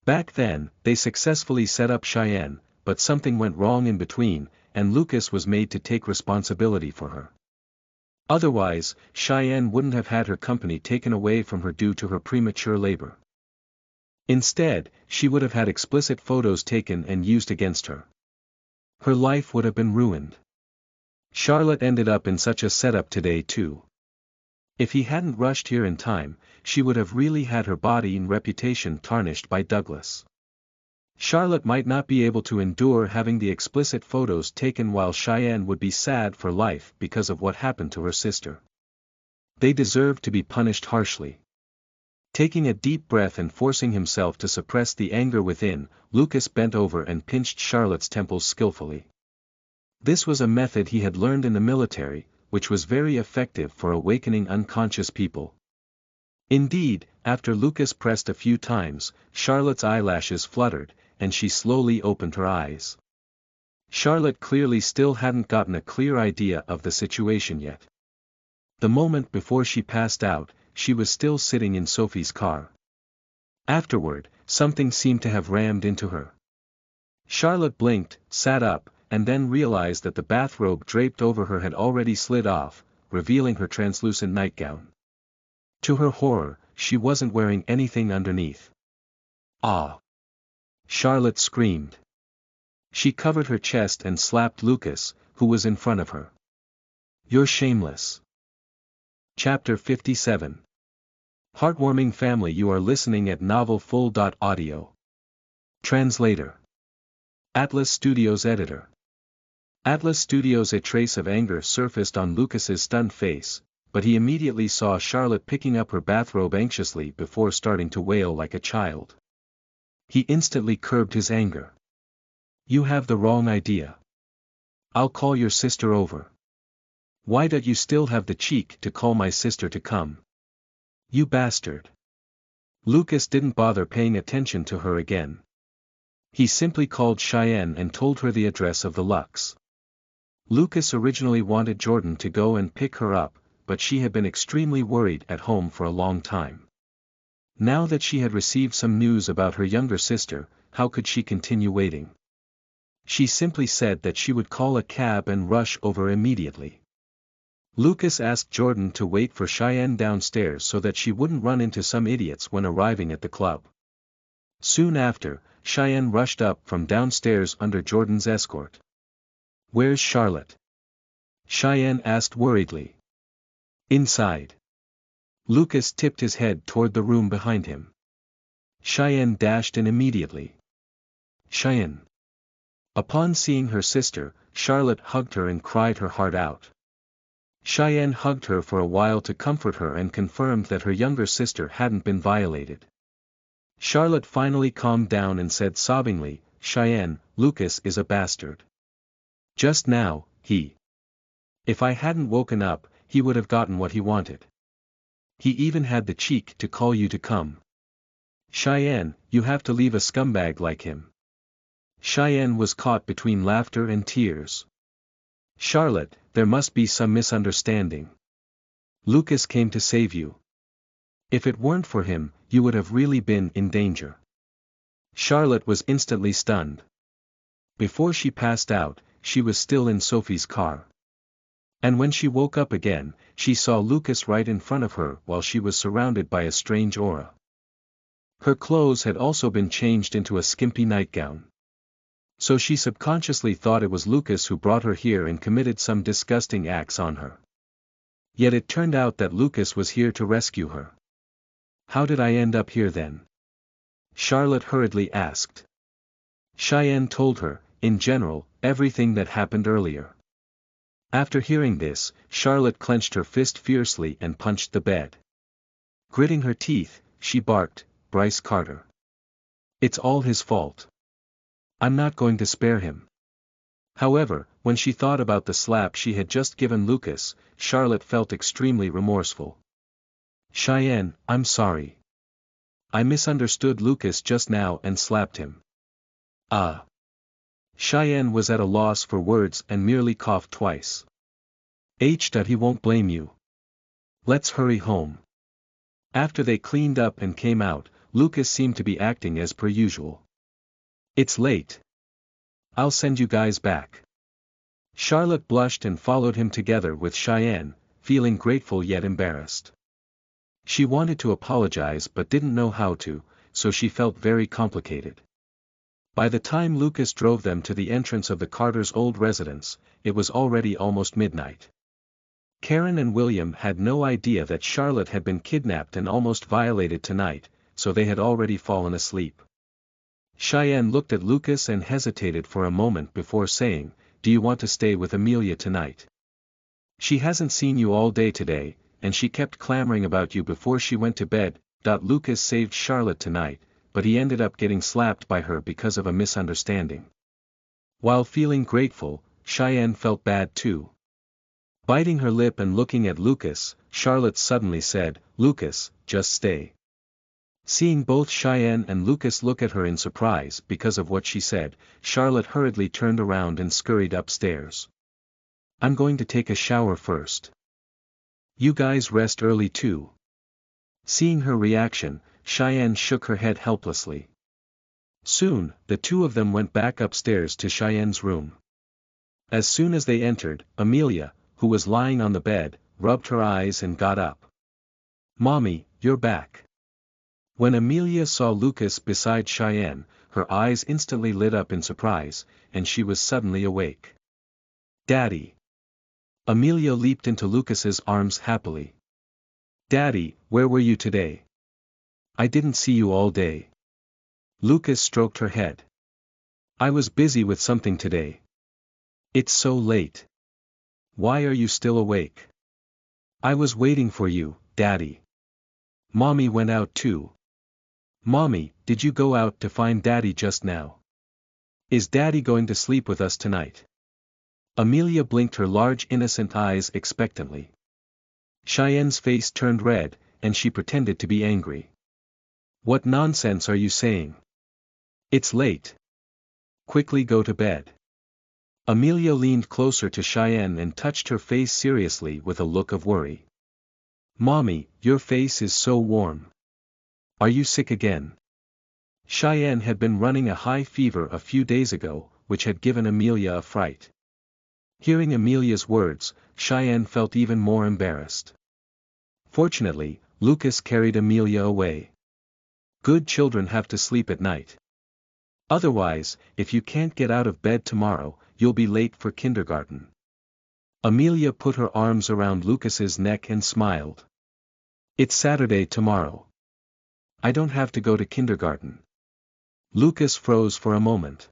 Back then, they successfully set up Cheyenne, but something went wrong in between, and Lucas was made to take responsibility for her. Otherwise, Cheyenne wouldn't have had her company taken away from her due to her premature labor. Instead, she would have had explicit photos taken and used against her. Her life would have been ruined. Charlotte ended up in such a setup today too. If he hadn't rushed here in time, she would have really had her body and reputation tarnished by Douglas. Charlotte might not be able to endure having the explicit photos taken, while Cheyenne would be sad for life because of what happened to her sister. They deserved to be punished harshly. Taking a deep breath and forcing himself to suppress the anger within, Lucas bent over and pinched Charlotte's temples skillfully. This was a method he had learned in the military, which was very effective for awakening unconscious people. Indeed, after Lucas pressed a few times, Charlotte's eyelashes fluttered, and she slowly opened her eyes. Charlotte clearly still hadn't gotten a clear idea of the situation yet. The moment before she passed out, she was still sitting in Sophie's car. Afterward, something seemed to have rammed into her. Charlotte blinked, sat up, and then realized that the bathrobe draped over her had already slid off, revealing her translucent nightgown. To her horror, she wasn't wearing anything underneath. Ah! Charlotte screamed. She covered her chest and slapped Lucas, who was in front of her. "You're shameless." Chapter 57. Heartwarming family, you are listening at novelfull.audio. Translator. Atlas Studios Editor. Atlas Studios. A trace of anger surfaced on Lucas's stunned face, but he immediately saw Charlotte picking up her bathrobe anxiously before starting to wail like a child. He instantly curbed his anger. "You have the wrong idea. I'll call your sister over." "Why don't you still have the cheek to call my sister to come? You bastard." Lucas didn't bother paying attention to her again. He simply called Cheyenne and told her the address of the Lux. Lucas originally wanted Jordan to go and pick her up, but she had been extremely worried at home for a long time. Now that she had received some news about her younger sister, how could she continue waiting? She simply said that she would call a cab and rush over immediately. Lucas asked Jordan to wait for Cheyenne downstairs so that she wouldn't run into some idiots when arriving at the club. Soon after, Cheyenne rushed up from downstairs under Jordan's escort. "Where's Charlotte?" Cheyenne asked worriedly. "Inside." Lucas tipped his head toward the room behind him. Cheyenne dashed in immediately. "Cheyenne." Upon seeing her sister, Charlotte hugged her and cried her heart out. Cheyenne hugged her for a while to comfort her and confirmed that her younger sister hadn't been violated. Charlotte finally calmed down and said sobbingly, "Cheyenne, Lucas is a bastard. Just now, if I hadn't woken up, he would have gotten what he wanted. He even had the cheek to call you to come. Cheyenne, you have to leave a scumbag like him." Cheyenne was caught between laughter and tears. "Charlotte, there must be some misunderstanding. Lucas came to save you. If it weren't for him, you would have really been in danger." Charlotte was instantly stunned. Before she passed out, she was still in Sophie's car. And when she woke up again, she saw Lucas right in front of her while she was surrounded by a strange aura. Her clothes had also been changed into a skimpy nightgown. So she subconsciously thought it was Lucas who brought her here and committed some disgusting acts on her. Yet it turned out that Lucas was here to rescue her. "How did I end up here then?" Charlotte hurriedly asked. Cheyenne told her, in general, everything that happened earlier. After hearing this, Charlotte clenched her fist fiercely and punched the bed. Gritting her teeth, she barked, "Bryce Carter. It's all his fault. I'm not going to spare him." However, when she thought about the slap she had just given Lucas, Charlotte felt extremely remorseful. "Cheyenne, I'm sorry. I misunderstood Lucas just now and slapped him." "Ah." Cheyenne was at a loss for words and merely coughed twice. He won't blame you. Let's hurry home. After they cleaned up and came out, Lucas seemed to be acting as per usual. It's late. I'll send you guys back. Charlotte blushed and followed him together with Cheyenne, feeling grateful yet embarrassed. She wanted to apologize but didn't know how to, so she felt very complicated. By the time Lucas drove them to the entrance of the Carters' old residence, it was already almost midnight. Karen and William had no idea that Charlotte had been kidnapped and almost violated tonight, so they had already fallen asleep. Cheyenne looked at Lucas and hesitated for a moment before saying, "Do you want to stay with Amelia tonight? She hasn't seen you all day today, and she kept clamoring about you before she went to bed." Lucas saved Charlotte tonight, but he ended up getting slapped by her because of a misunderstanding. While feeling grateful, Cheyenne felt bad too. Biting her lip and looking at Lucas, Charlotte suddenly said, "Lucas, just stay." Seeing both Cheyenne and Lucas look at her in surprise because of what she said, Charlotte hurriedly turned around and scurried upstairs. "I'm going to take a shower first. You guys rest early too." Seeing her reaction, Cheyenne shook her head helplessly. Soon, the two of them went back upstairs to Cheyenne's room. As soon as they entered, Amelia, who was lying on the bed, rubbed her eyes and got up. "Mommy, you're back." When Amelia saw Lucas beside Cheyenne, her eyes instantly lit up in surprise, and she was suddenly awake. "Daddy!" Amelia leaped into Lucas's arms happily. "Daddy, where were you today? I didn't see you all day." Lucas stroked her head. "I was busy with something today." "It's so late. Why are you still awake?" "I was waiting for you, Daddy. Mommy went out too." "Mommy, did you go out to find Daddy just now? Is Daddy going to sleep with us tonight?" Amelia blinked her large innocent eyes expectantly. Cheyenne's face turned red, and she pretended to be angry. "What nonsense are you saying? It's late. Quickly go to bed." Amelia leaned closer to Cheyenne and touched her face seriously with a look of worry. "Mommy, your face is so warm. Are you sick again?" Cheyenne had been running a high fever a few days ago, which had given Amelia a fright. Hearing Amelia's words, Cheyenne felt even more embarrassed. Fortunately, Lucas carried Amelia away. Good children have to sleep at night. Otherwise, if you can't get out of bed tomorrow, you'll be late for kindergarten. Amelia put her arms around Lucas's neck and smiled. "It's Saturday tomorrow. I don't have to go to kindergarten." Lucas froze for a moment.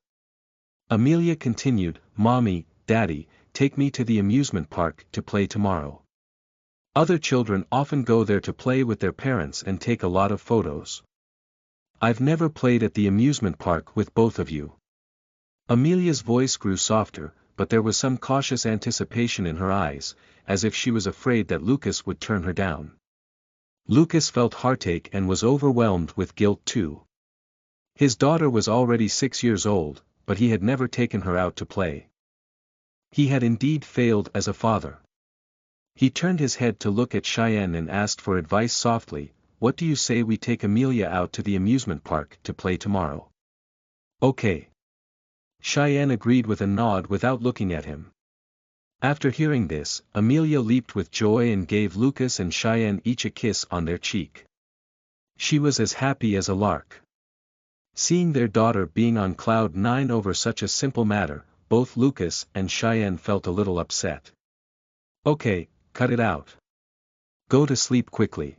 Amelia continued, "Mommy, Daddy, take me to the amusement park to play tomorrow. Other children often go there to play with their parents and take a lot of photos. I've never played at the amusement park with both of you." Amelia's voice grew softer, but there was some cautious anticipation in her eyes, as if she was afraid that Lucas would turn her down. Lucas felt heartache and was overwhelmed with guilt too. His daughter was already 6 years old, but he had never taken her out to play. He had indeed failed as a father. He turned his head to look at Cheyenne and asked for advice softly, "What do you say we take Amelia out to the amusement park to play tomorrow?" "Okay." Cheyenne agreed with a nod without looking at him. After hearing this, Amelia leaped with joy and gave Lucas and Cheyenne each a kiss on their cheek. She was as happy as a lark. Seeing their daughter being on cloud nine over such a simple matter, both Lucas and Cheyenne felt a little upset. "Okay, cut it out. Go to sleep quickly.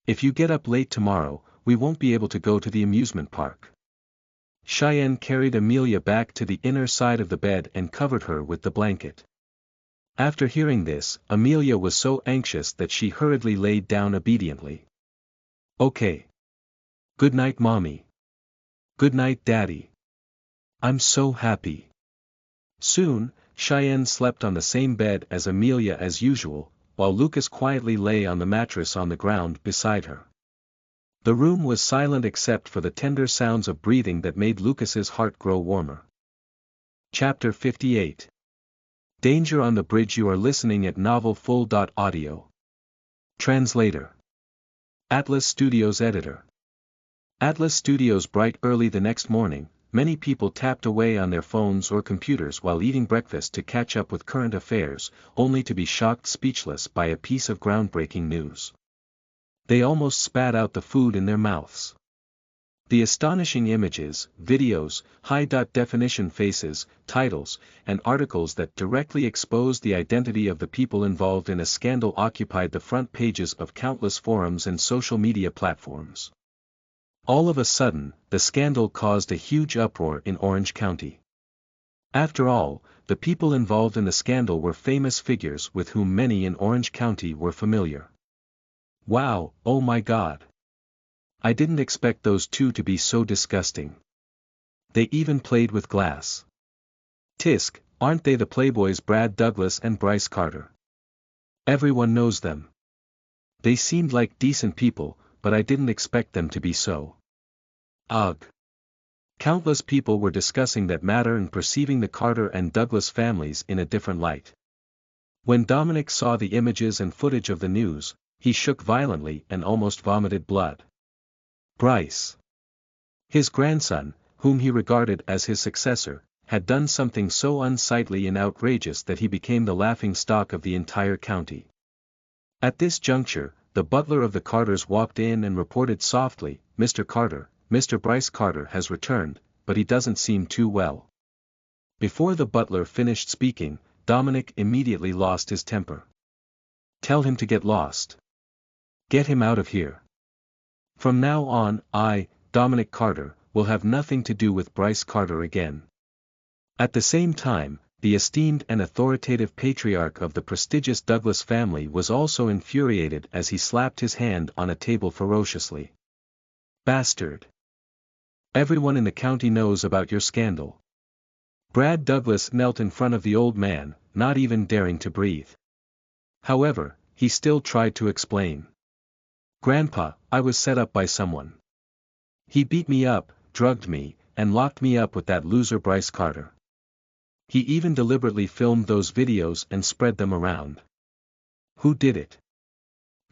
If you get up late tomorrow, we won't be able to go to the amusement park." Cheyenne carried Amelia back to the inner side of the bed and covered her with the blanket. After hearing this, Amelia was so anxious that she hurriedly laid down obediently. "Okay. Good night, Mommy. Good night, Daddy. I'm so happy." Soon, Cheyenne slept on the same bed as Amelia as usual, while Lucas quietly lay on the mattress on the ground beside her. The room was silent except for the tender sounds of breathing that made Lucas's heart grow warmer. Chapter 58. Danger on the Bridge. You are listening at novelfull.audio. Translator. Atlas Studios Editor. Atlas Studios. Bright early the next morning, many people tapped away on their phones or computers while eating breakfast to catch up with current affairs, only to be shocked speechless by a piece of groundbreaking news. They almost spat out the food in their mouths. The astonishing images, videos, high-definition faces, titles, and articles that directly exposed the identity of the people involved in a scandal occupied the front pages of countless forums and social media platforms. All of a sudden, the scandal caused a huge uproar in Orange County. After all, the people involved in the scandal were famous figures with whom many in Orange County were familiar. Wow, oh my God! I didn't expect those two to be so disgusting. They even played with glass. Tisk, aren't they the Playboys Brad Douglas and Bryce Carter? Everyone knows them. They seemed like decent people, but I didn't expect them to be so. Ugh. Countless people were discussing that matter and perceiving the Carter and Douglas families in a different light. When Dominic saw the images and footage of the news, he shook violently and almost vomited blood. Bryce, his grandson, whom he regarded as his successor, had done something so unsightly and outrageous that he became the laughingstock of the entire county. At this juncture, the butler of the Carters walked in and reported softly, "Mr. Carter, Mr. Bryce Carter has returned, but he doesn't seem too well." Before the butler finished speaking, Dominic immediately lost his temper. "Tell him to get lost. Get him out of here. From now on, I, Dominic Carter, will have nothing to do with Bryce Carter again." At the same time, the esteemed and authoritative patriarch of the prestigious Douglas family was also infuriated as he slapped his hand on a table ferociously. "Bastard! Everyone in the county knows about your scandal." Brad Douglas knelt in front of the old man, not even daring to breathe. However, he still tried to explain. "Grandpa, I was set up by someone. He beat me up, drugged me, and locked me up with that loser Bryce Carter. He even deliberately filmed those videos and spread them around." "Who did it?"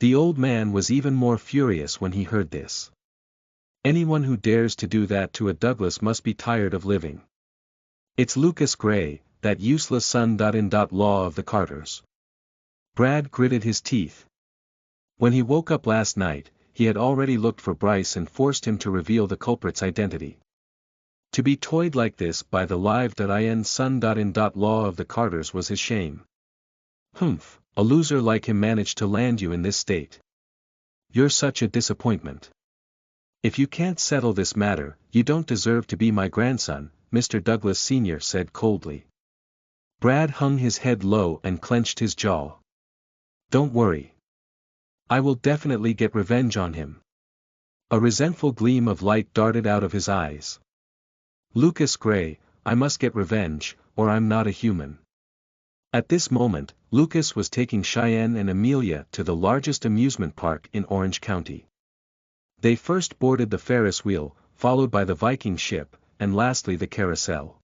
The old man was even more furious when he heard this. "Anyone who dares to do that to a Douglas must be tired of living. It's Lucas Gray, that useless son-in-law of the Carters." Brad gritted his teeth. When he woke up last night, he had already looked for Bryce and forced him to reveal the culprit's identity. To be toyed like this by the live-in son-in-law of the Carters was his shame. "Humph, a loser like him managed to land you in this state. You're such a disappointment. If you can't settle this matter, you don't deserve to be my grandson," Mr. Douglas Sr. said coldly. Brad hung his head low and clenched his jaw. "Don't worry. I will definitely get revenge on him." A resentful gleam of light darted out of his eyes. "Lucas Gray, I must get revenge, or I'm not a human." At this moment, Lucas was taking Cheyenne and Amelia to the largest amusement park in Orange County. They first boarded the Ferris wheel, followed by the Viking ship, and lastly the carousel.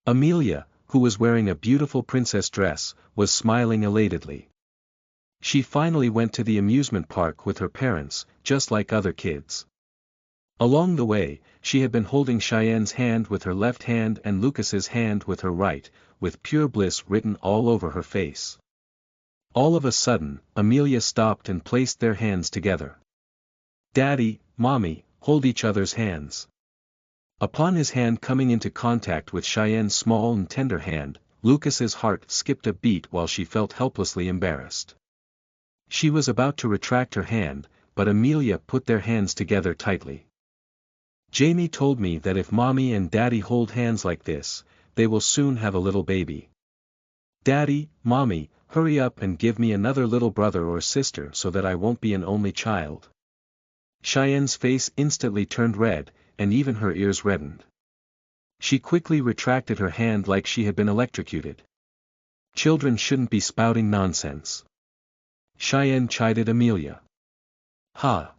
Amelia, who was wearing a beautiful princess dress, was smiling elatedly. She finally went to the amusement park with her parents, just like other kids. Along the way, she had been holding Cheyenne's hand with her left hand and Lucas's hand with her right, with pure bliss written all over her face. All of a sudden, Amelia stopped and placed their hands together. "Daddy, Mommy, hold each other's hands." Upon his hand coming into contact with Cheyenne's small and tender hand, Lucas's heart skipped a beat while she felt helplessly embarrassed. She was about to retract her hand, but Amelia put their hands together tightly. "Jamie told me that if Mommy and Daddy hold hands like this, they will soon have a little baby. Daddy, Mommy, hurry up and give me another little brother or sister so that I won't be an only child." Cheyenne's face instantly turned red, and even her ears reddened. She quickly retracted her hand like she had been electrocuted. "Children shouldn't be spouting nonsense," Cheyenne chided Amelia. "Ha!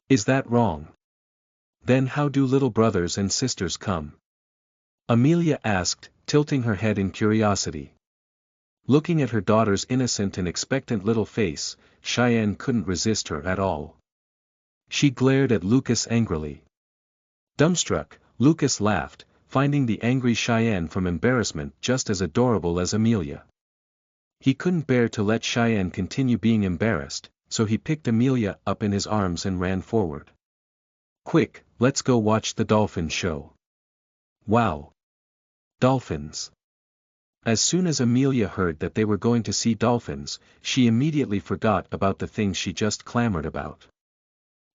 Is that wrong? Then how do little brothers and sisters come?" Amelia asked, tilting her head in curiosity. Looking at her daughter's innocent and expectant little face, Cheyenne couldn't resist her at all. She glared at Lucas angrily. Dumbstruck, Lucas laughed, finding the angry Cheyenne from embarrassment just as adorable as Amelia. He couldn't bear to let Cheyenne continue being embarrassed, so he picked Amelia up in his arms and ran forward. "Quick, let's go watch the dolphin show." "Wow! Dolphins!" As soon as Amelia heard that they were going to see dolphins, she immediately forgot about the things she just clamored about.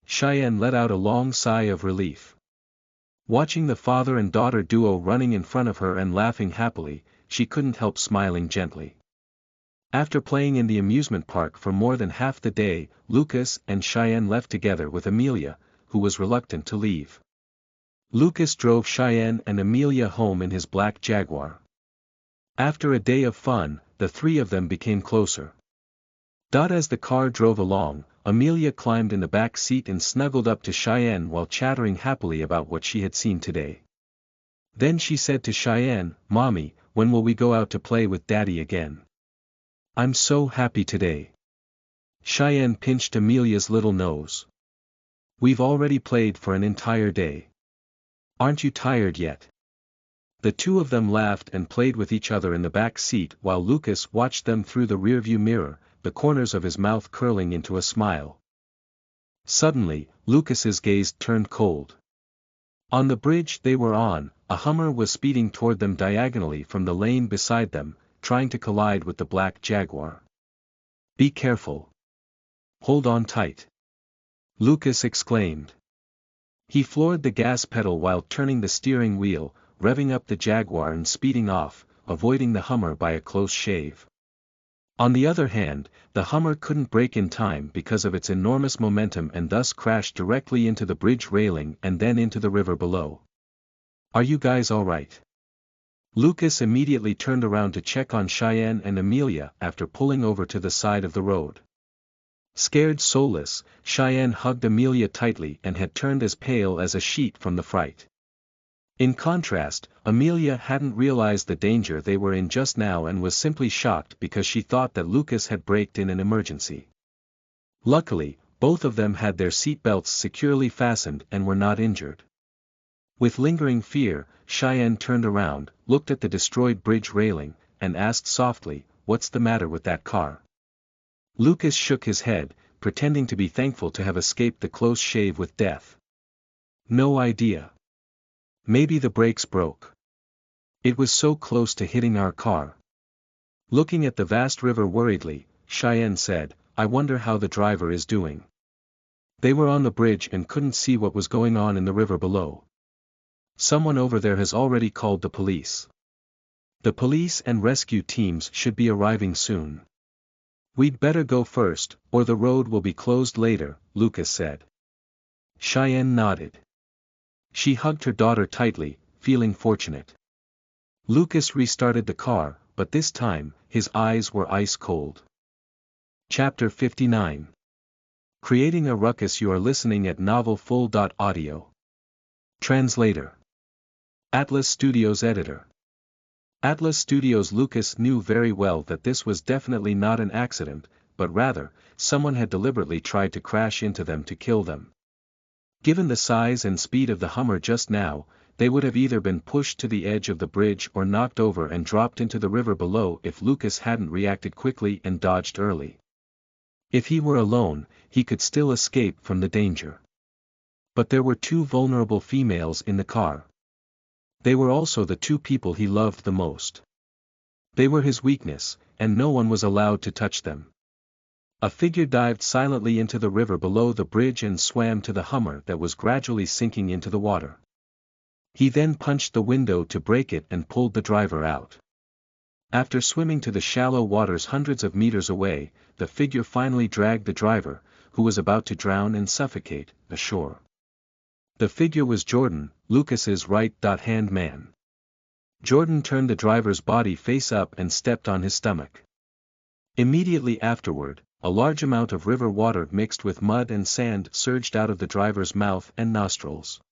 Cheyenne let out a long sigh of relief. Watching the father and daughter duo running in front of her and laughing happily, she couldn't help smiling gently. After playing in the amusement park for more than half the day, Lucas and Cheyenne left together with Amelia, who was reluctant to leave. Lucas drove Cheyenne and Amelia home in his black Jaguar. After a day of fun, the three of them became closer. As the car drove along, Amelia climbed in the back seat and snuggled up to Cheyenne while chattering happily about what she had seen today. Then she said to Cheyenne, "Mommy, when will we go out to play with Daddy again? I'm so happy today." Cheyenne pinched Amelia's little nose. "We've already played for an entire day. Aren't you tired yet?" The two of them laughed and played with each other in the back seat while Lucas watched them through the rearview mirror, the corners of his mouth curling into a smile. Suddenly, Lucas's gaze turned cold. On the bridge they were on, a Hummer was speeding toward them diagonally from the lane beside them, trying to collide with the black Jaguar. "Be careful. Hold on tight," Lucas exclaimed. He floored the gas pedal while turning the steering wheel, revving up the Jaguar and speeding off, avoiding the Hummer by a close shave. On the other hand, the Hummer couldn't brake in time because of its enormous momentum and thus crashed directly into the bridge railing and then into the river below. "Are you guys all right?" Lucas immediately turned around to check on Cheyenne and Amelia after pulling over to the side of the road. Scared soulless, Cheyenne hugged Amelia tightly and had turned as pale as a sheet from the fright. In contrast, Amelia hadn't realized the danger they were in just now and was simply shocked because she thought that Lucas had braked in an emergency. Luckily, both of them had their seat belts securely fastened and were not injured. With lingering fear, Cheyenne turned around, looked at the destroyed bridge railing, and asked softly, "What's the matter with that car?" Lucas shook his head, pretending to be thankful to have escaped the close shave with death. "No idea. Maybe the brakes broke. It was so close to hitting our car." Looking at the vast river worriedly, Cheyenne said, "I wonder how the driver is doing." They were on the bridge and couldn't see what was going on in the river below. "Someone over there has already called the police. The police and rescue teams should be arriving soon. We'd better go first, or the road will be closed later," Lucas said. Cheyenne nodded. She hugged her daughter tightly, feeling fortunate. Lucas restarted the car, but this time, his eyes were ice cold. Chapter 59. Creating a Ruckus. You are listening at novelfull.audio. Translator. Atlas Studios Editor. Atlas Studios. Lucas knew very well that this was definitely not an accident, but rather, someone had deliberately tried to crash into them to kill them. Given the size and speed of the Hummer just now, they would have either been pushed to the edge of the bridge or knocked over and dropped into the river below if Lucas hadn't reacted quickly and dodged early. If he were alone, he could still escape from the danger. But there were two vulnerable females in the car. They were also the two people he loved the most. They were his weakness, and no one was allowed to touch them. A figure dived silently into the river below the bridge and swam to the Hummer that was gradually sinking into the water. He then punched the window to break it and pulled the driver out. After swimming to the shallow waters hundreds of meters away, the figure finally dragged the driver, who was about to drown and suffocate, ashore. The figure was Jordan, Lucas's right-hand man. Jordan turned the driver's body face up and stepped on his stomach. Immediately afterward, a large amount of river water mixed with mud and sand surged out of the driver's mouth and nostrils.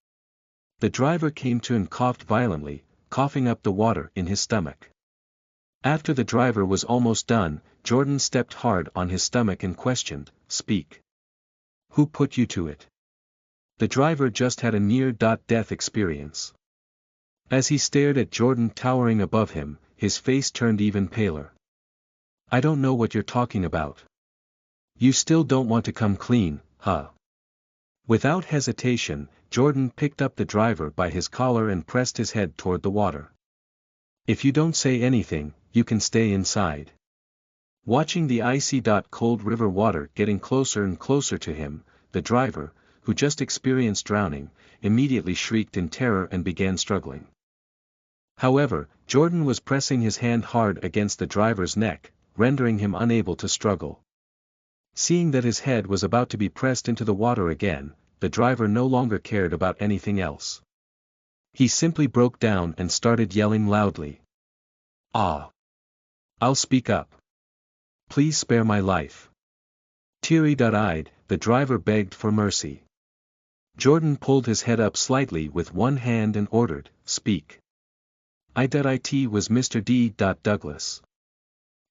The driver came to and coughed violently, coughing up the water in his stomach. After the driver was almost done, Jordan stepped hard on his stomach and questioned, "Speak. Who put you to it?" The driver just had a near-death experience. As he stared at Jordan towering above him, his face turned even paler. "I don't know what you're talking about. You still don't want to come clean, huh?" Without hesitation, Jordan picked up the driver by his collar and pressed his head toward the water. "If you don't say anything, you can stay inside." Watching the icy cold river water getting closer and closer to him, the driver, who just experienced drowning, immediately shrieked in terror and began struggling. However, Jordan was pressing his hand hard against the driver's neck, rendering him unable to struggle. Seeing that his head was about to be pressed into the water again, the driver no longer cared about anything else. He simply broke down and started yelling loudly. "Ah! I'll speak up. Please spare my life." Teary-eyed, the driver begged for mercy. Jordan pulled his head up slightly with one hand and ordered, "Speak." "It was Mr. D. Douglas.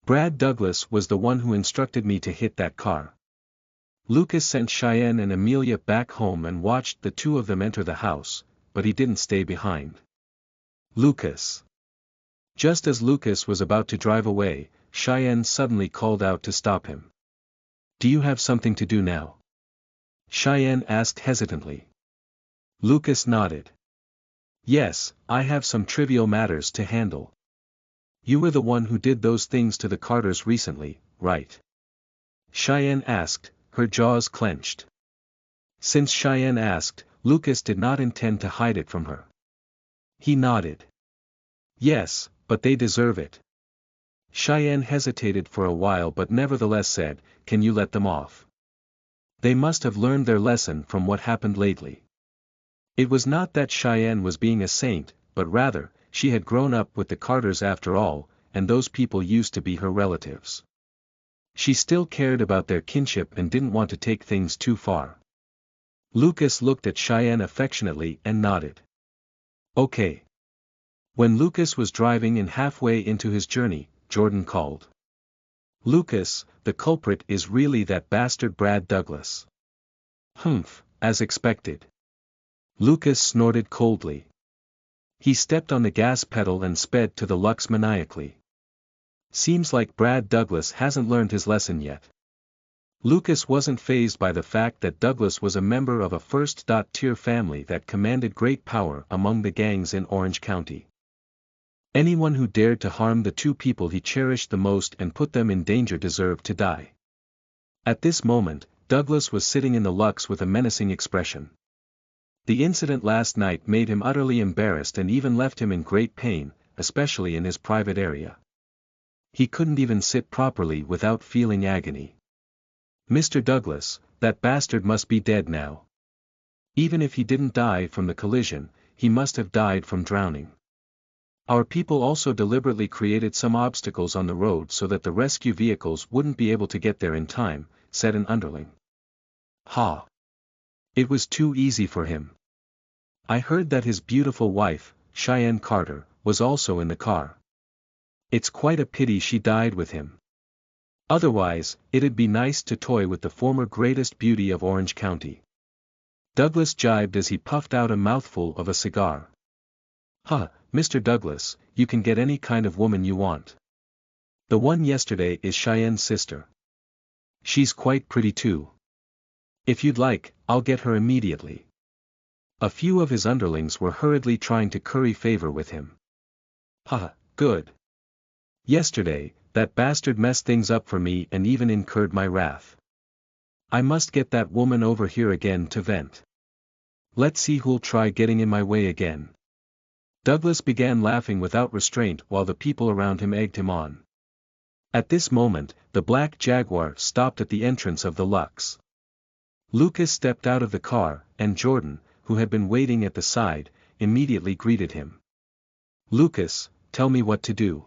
Brad Douglas was the one who instructed me to hit that car. Lucas sent Cheyenne and Amelia back home and watched the two of them enter the house, but he didn't stay behind." Lucas. Just as Lucas was about to drive away, Cheyenne suddenly called out to stop him. "Do you have something to do now?" Cheyenne asked hesitantly. Lucas nodded. "Yes, I have some trivial matters to handle." "You were the one who did those things to the Carters recently, right?" Cheyenne asked, her jaws clenched. Since Cheyenne asked, Lucas did not intend to hide it from her. He nodded. "Yes, but they deserve it." Cheyenne hesitated for a while but nevertheless said, "Can you let them off? They must have learned their lesson from what happened lately." It was not that Cheyenne was being a saint, but rather, she had grown up with the Carters after all, and those people used to be her relatives. She still cared about their kinship and didn't want to take things too far. Lucas looked at Cheyenne affectionately and nodded. "Okay." When Lucas was driving in halfway into his journey, Jordan called. "Lucas, the culprit is really that bastard Brad Douglas." "Humph, as expected." Lucas snorted coldly. He stepped on the gas pedal and sped to the Lux maniacally. "Seems like Brad Douglas hasn't learned his lesson yet." Lucas wasn't fazed by the fact that Douglas was a member of a first-tier family that commanded great power among the gangs in Orange County. Anyone who dared to harm the two people he cherished the most and put them in danger deserved to die. At this moment, Douglas was sitting in the Lux with a menacing expression. The incident last night made him utterly embarrassed and even left him in great pain, especially in his private area. He couldn't even sit properly without feeling agony. "Mr. Douglas, that bastard must be dead now. Even if he didn't die from the collision, he must have died from drowning. Our people also deliberately created some obstacles on the road so that the rescue vehicles wouldn't be able to get there in time," said an underling. "Ha! It was too easy for him. I heard that his beautiful wife, Cheyenne Carter, was also in the car. It's quite a pity she died with him. Otherwise, it'd be nice to toy with the former greatest beauty of Orange County." Douglas jibed as he puffed out a mouthful of a cigar. "Huh, Mr. Douglas, you can get any kind of woman you want. The one yesterday is Cheyenne's sister. She's quite pretty too. If you'd like, I'll get her immediately." A few of his underlings were hurriedly trying to curry favor with him. "Ha, good. Yesterday, that bastard messed things up for me and even incurred my wrath. I must get that woman over here again to vent. Let's see who'll try getting in my way again." Douglas began laughing without restraint while the people around him egged him on. At this moment, the black Jaguar stopped at the entrance of the Lux. Lucas stepped out of the car, and Jordan, who had been waiting at the side, immediately greeted him. "Lucas, tell me what to do."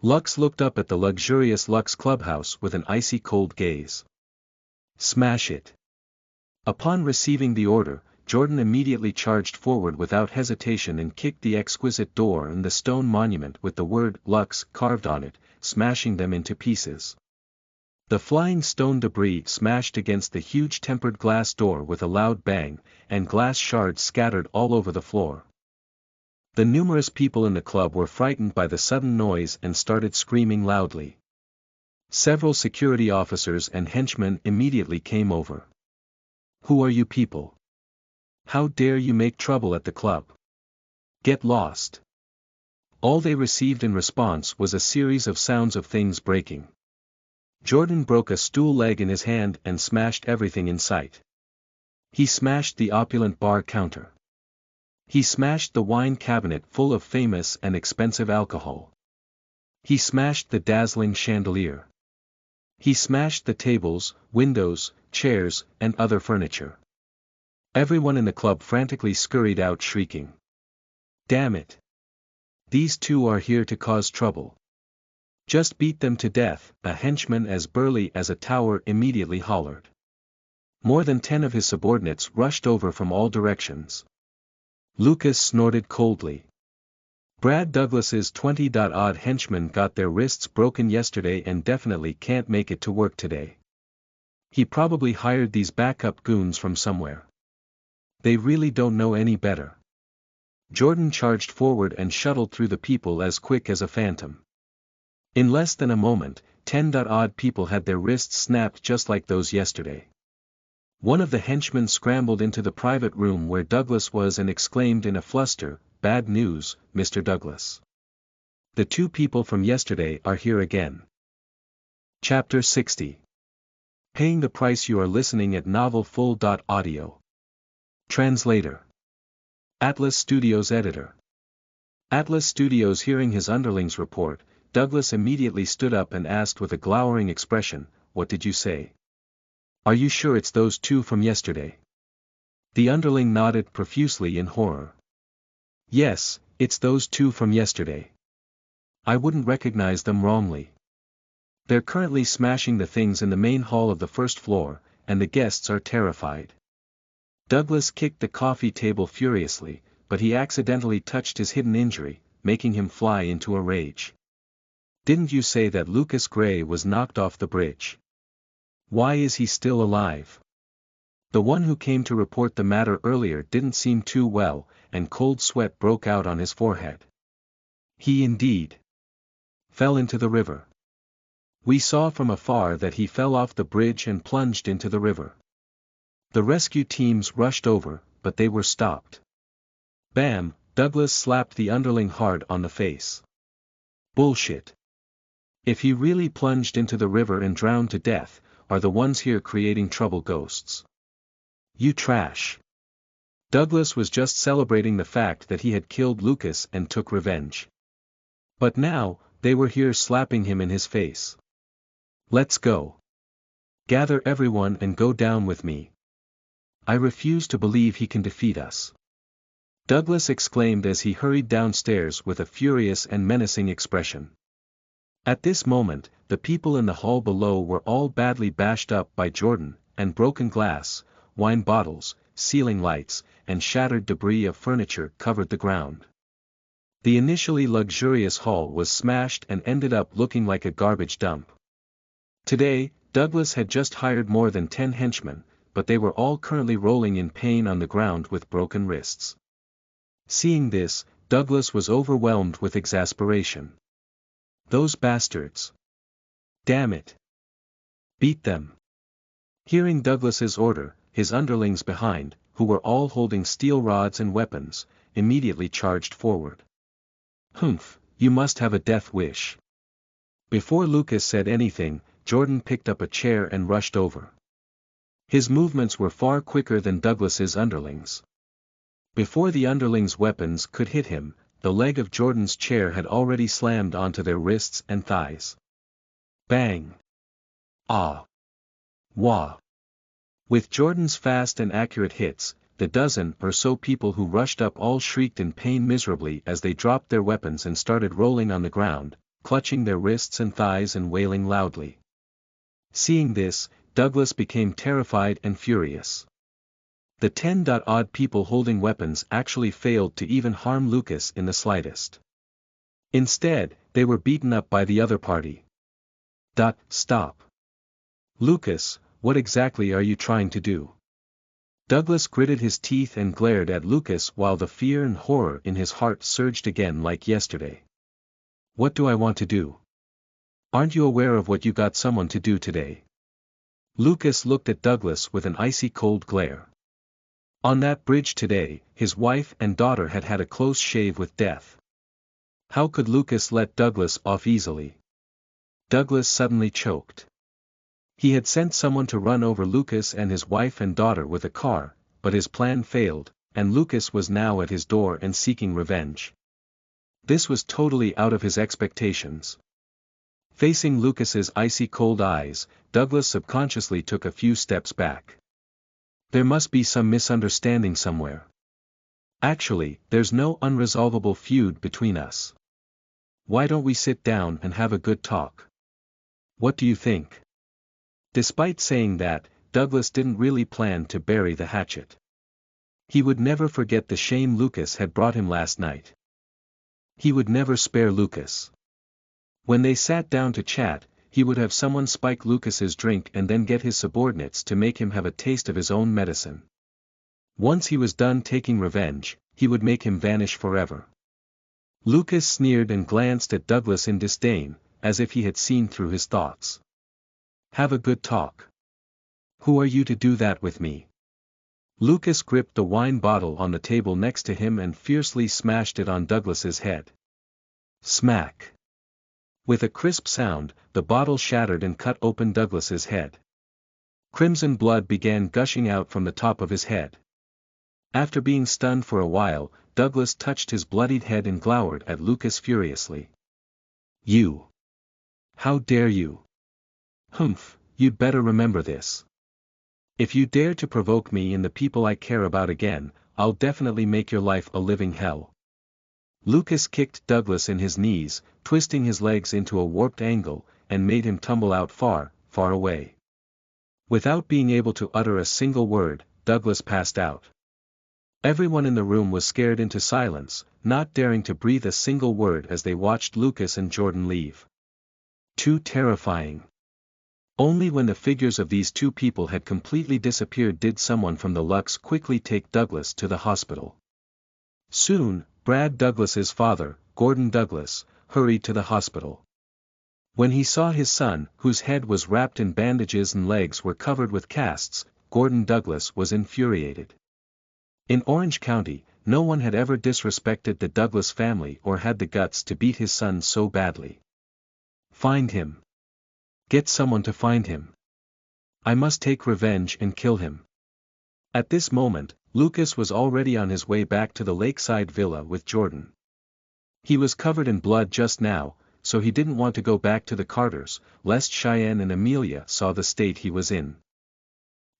Lux looked up at the luxurious Lux clubhouse with an icy cold gaze. "Smash it." Upon receiving the order, Jordan immediately charged forward without hesitation and kicked the exquisite door and the stone monument with the word Lux carved on it, smashing them into pieces. The flying stone debris smashed against the huge tempered glass door with a loud bang, and glass shards scattered all over the floor. The numerous people in the club were frightened by the sudden noise and started screaming loudly. Several security officers and henchmen immediately came over. "Who are you people? How dare you make trouble at the club? Get lost!" All they received in response was a series of sounds of things breaking. Jordan broke a stool leg in his hand and smashed everything in sight. He smashed the opulent bar counter. He smashed the wine cabinet full of famous and expensive alcohol. He smashed the dazzling chandelier. He smashed the tables, windows, chairs, and other furniture. Everyone in the club frantically scurried out shrieking, "Damn it! These two are here to cause trouble. Just beat them to death," a henchman as burly as a tower immediately hollered. More than 10 of his subordinates rushed over from all directions. Lucas snorted coldly. Brad Douglas's 20-odd henchmen got their wrists broken yesterday and definitely can't make it to work today. He probably hired these backup goons from somewhere. They really don't know any better. Jordan charged forward and shuttled through the people as quick as a phantom. In less than a moment, 10-odd people had their wrists snapped just like those yesterday. One of the henchmen scrambled into the private room where Douglas was and exclaimed in a fluster, "Bad news, Mr. Douglas. The two people from yesterday are here again." Chapter 60. Paying the price. You are listening at novelfull.audio. Translator. Atlas Studios Editor. Atlas Studios. Hearing his underlings report, Douglas immediately stood up and asked with a glowering expression, "What did you say? Are you sure it's those two from yesterday?" The underling nodded profusely in horror. "Yes, it's those two from yesterday. I wouldn't recognize them wrongly. They're currently smashing the things in the main hall of the first floor, and the guests are terrified." Douglas kicked the coffee table furiously, but he accidentally touched his hidden injury, making him fly into a rage. "Didn't you say that Lucas Gray was knocked off the bridge? Why is he still alive? The one who came to report the matter earlier didn't seem too well," and cold sweat broke out on his forehead. "He indeed fell into the river. We saw from afar that he fell off the bridge and plunged into the river. The rescue teams rushed over, but they were stopped." Bam! Douglas slapped the underling hard on the face. "Bullshit. If he really plunged into the river and drowned to death, are the ones here creating trouble ghosts? You trash." Douglas was just celebrating the fact that he had killed Lucas and took revenge. But now, they were here slapping him in his face. "Let's go. Gather everyone and go down with me. I refuse to believe he can defeat us," Douglas exclaimed as he hurried downstairs with a furious and menacing expression. At this moment, the people in the hall below were all badly bashed up by Jordan, and broken glass, wine bottles, ceiling lights, and shattered debris of furniture covered the ground. The initially luxurious hall was smashed and ended up looking like a garbage dump. Today, Douglas had just hired more than 10 henchmen, but they were all currently rolling in pain on the ground with broken wrists. Seeing this, Douglas was overwhelmed with exasperation. Those bastards. Damn it. Beat them. Hearing Douglas's order, his underlings behind, who were all holding steel rods and weapons, immediately charged forward. "Humph, you must have a death wish." Before Lucas said anything, Jordan picked up a chair and rushed over. His movements were far quicker than Douglas's underlings. Before the underlings' weapons could hit him, the leg of Jordan's chair had already slammed onto their wrists and thighs. Bang! Ah! Wah! With Jordan's fast and accurate hits, the dozen or so people who rushed up all shrieked in pain miserably as they dropped their weapons and started rolling on the ground, clutching their wrists and thighs and wailing loudly. Seeing this, Douglas became terrified and furious. The 10-odd people holding weapons actually failed to even harm Lucas in the slightest. Instead, They were beaten up by the other party. Stop. Lucas, what exactly are you trying to do? Douglas gritted his teeth and glared at Lucas while the fear and horror in his heart surged again like yesterday. What do I want to do? Aren't you aware of what you got someone to do today? Lucas looked at Douglas with an icy cold glare. On that bridge today, his wife and daughter had had a close shave with death. How could Lucas let Douglas off easily? Douglas suddenly choked. He had sent someone to run over Lucas and his wife and daughter with a car, but his plan failed, and Lucas was now at his door and seeking revenge. This was totally out of his expectations. Facing Lucas's icy cold eyes, Douglas subconsciously took a few steps back. There must be some misunderstanding somewhere. Actually, there's no unresolvable feud between us. Why don't we sit down and have a good talk? What do you think? Despite saying that, Douglas didn't really plan to bury the hatchet. He would never forget the shame Lucas had brought him last night. He would never spare Lucas. When they sat down to chat, he would have someone spike Lucas's drink and then get his subordinates to make him have a taste of his own medicine. Once he was done taking revenge, he would make him vanish forever. Lucas sneered and glanced at Douglas in disdain, as if he had seen through his thoughts. Have a good talk. Who are you to do that with me? Lucas gripped the wine bottle on the table next to him and fiercely smashed it on Douglas's head. Smack. With a crisp sound, the bottle shattered and cut open Douglas's head. Crimson blood began gushing out from the top of his head. After being stunned for a while, Douglas touched his bloodied head and glowered at Lucas furiously. You! How dare you! Humph, you'd better remember this. If you dare to provoke me and the people I care about again, I'll definitely make your life a living hell. Lucas kicked Douglas in his knees, twisting his legs into a warped angle, and made him tumble out far, far away. Without being able to utter a single word, Douglas passed out. Everyone in the room was scared into silence, not daring to breathe a single word as they watched Lucas and Jordan leave. Too terrifying. Only when the figures of these two people had completely disappeared did someone from the Lux quickly take Douglas to the hospital. Soon, Brad Douglas's father, Gordon Douglas, hurried to the hospital. When he saw his son, whose head was wrapped in bandages and legs were covered with casts, Gordon Douglas was infuriated. In Orange County, no one had ever disrespected the Douglas family or had the guts to beat his son so badly. Find him. Get someone to find him. I must take revenge and kill him. At this moment, Lucas was already on his way back to the lakeside villa with Jordan. He was covered in blood just now, so he didn't want to go back to the Carters, lest Cheyenne and Amelia saw the state he was in.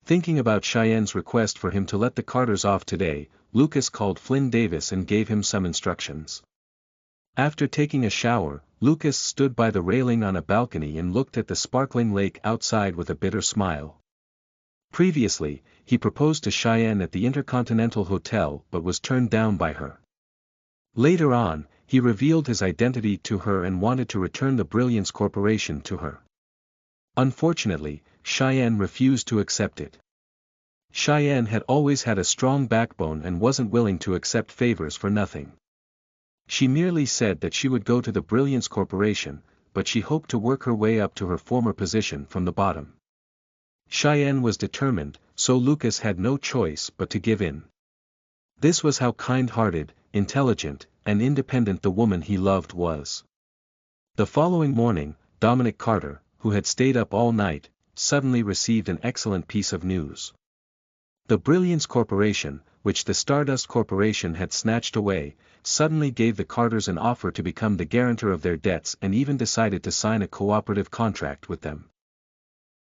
Thinking about Cheyenne's request for him to let the Carters off today, Lucas called Flynn Davis and gave him some instructions. After taking a shower, Lucas stood by the railing on a balcony and looked at the sparkling lake outside with a bitter smile. Previously, he proposed to Cheyenne at the Intercontinental Hotel but was turned down by her. Later on, he revealed his identity to her and wanted to return the Brilliance Corporation to her. Unfortunately, Cheyenne refused to accept it. Cheyenne had always had a strong backbone and wasn't willing to accept favors for nothing. She merely said that she would go to the Brilliance Corporation, but she hoped to work her way up to her former position from the bottom. Cheyenne was determined, so Lucas had no choice but to give in. This was how kind-hearted, intelligent, and independent the woman he loved was. The following morning, Dominic Carter, who had stayed up all night, suddenly received an excellent piece of news. The Brilliance Corporation, which the Stardust Corporation had snatched away, suddenly gave the Carters an offer to become the guarantor of their debts and even decided to sign a cooperative contract with them.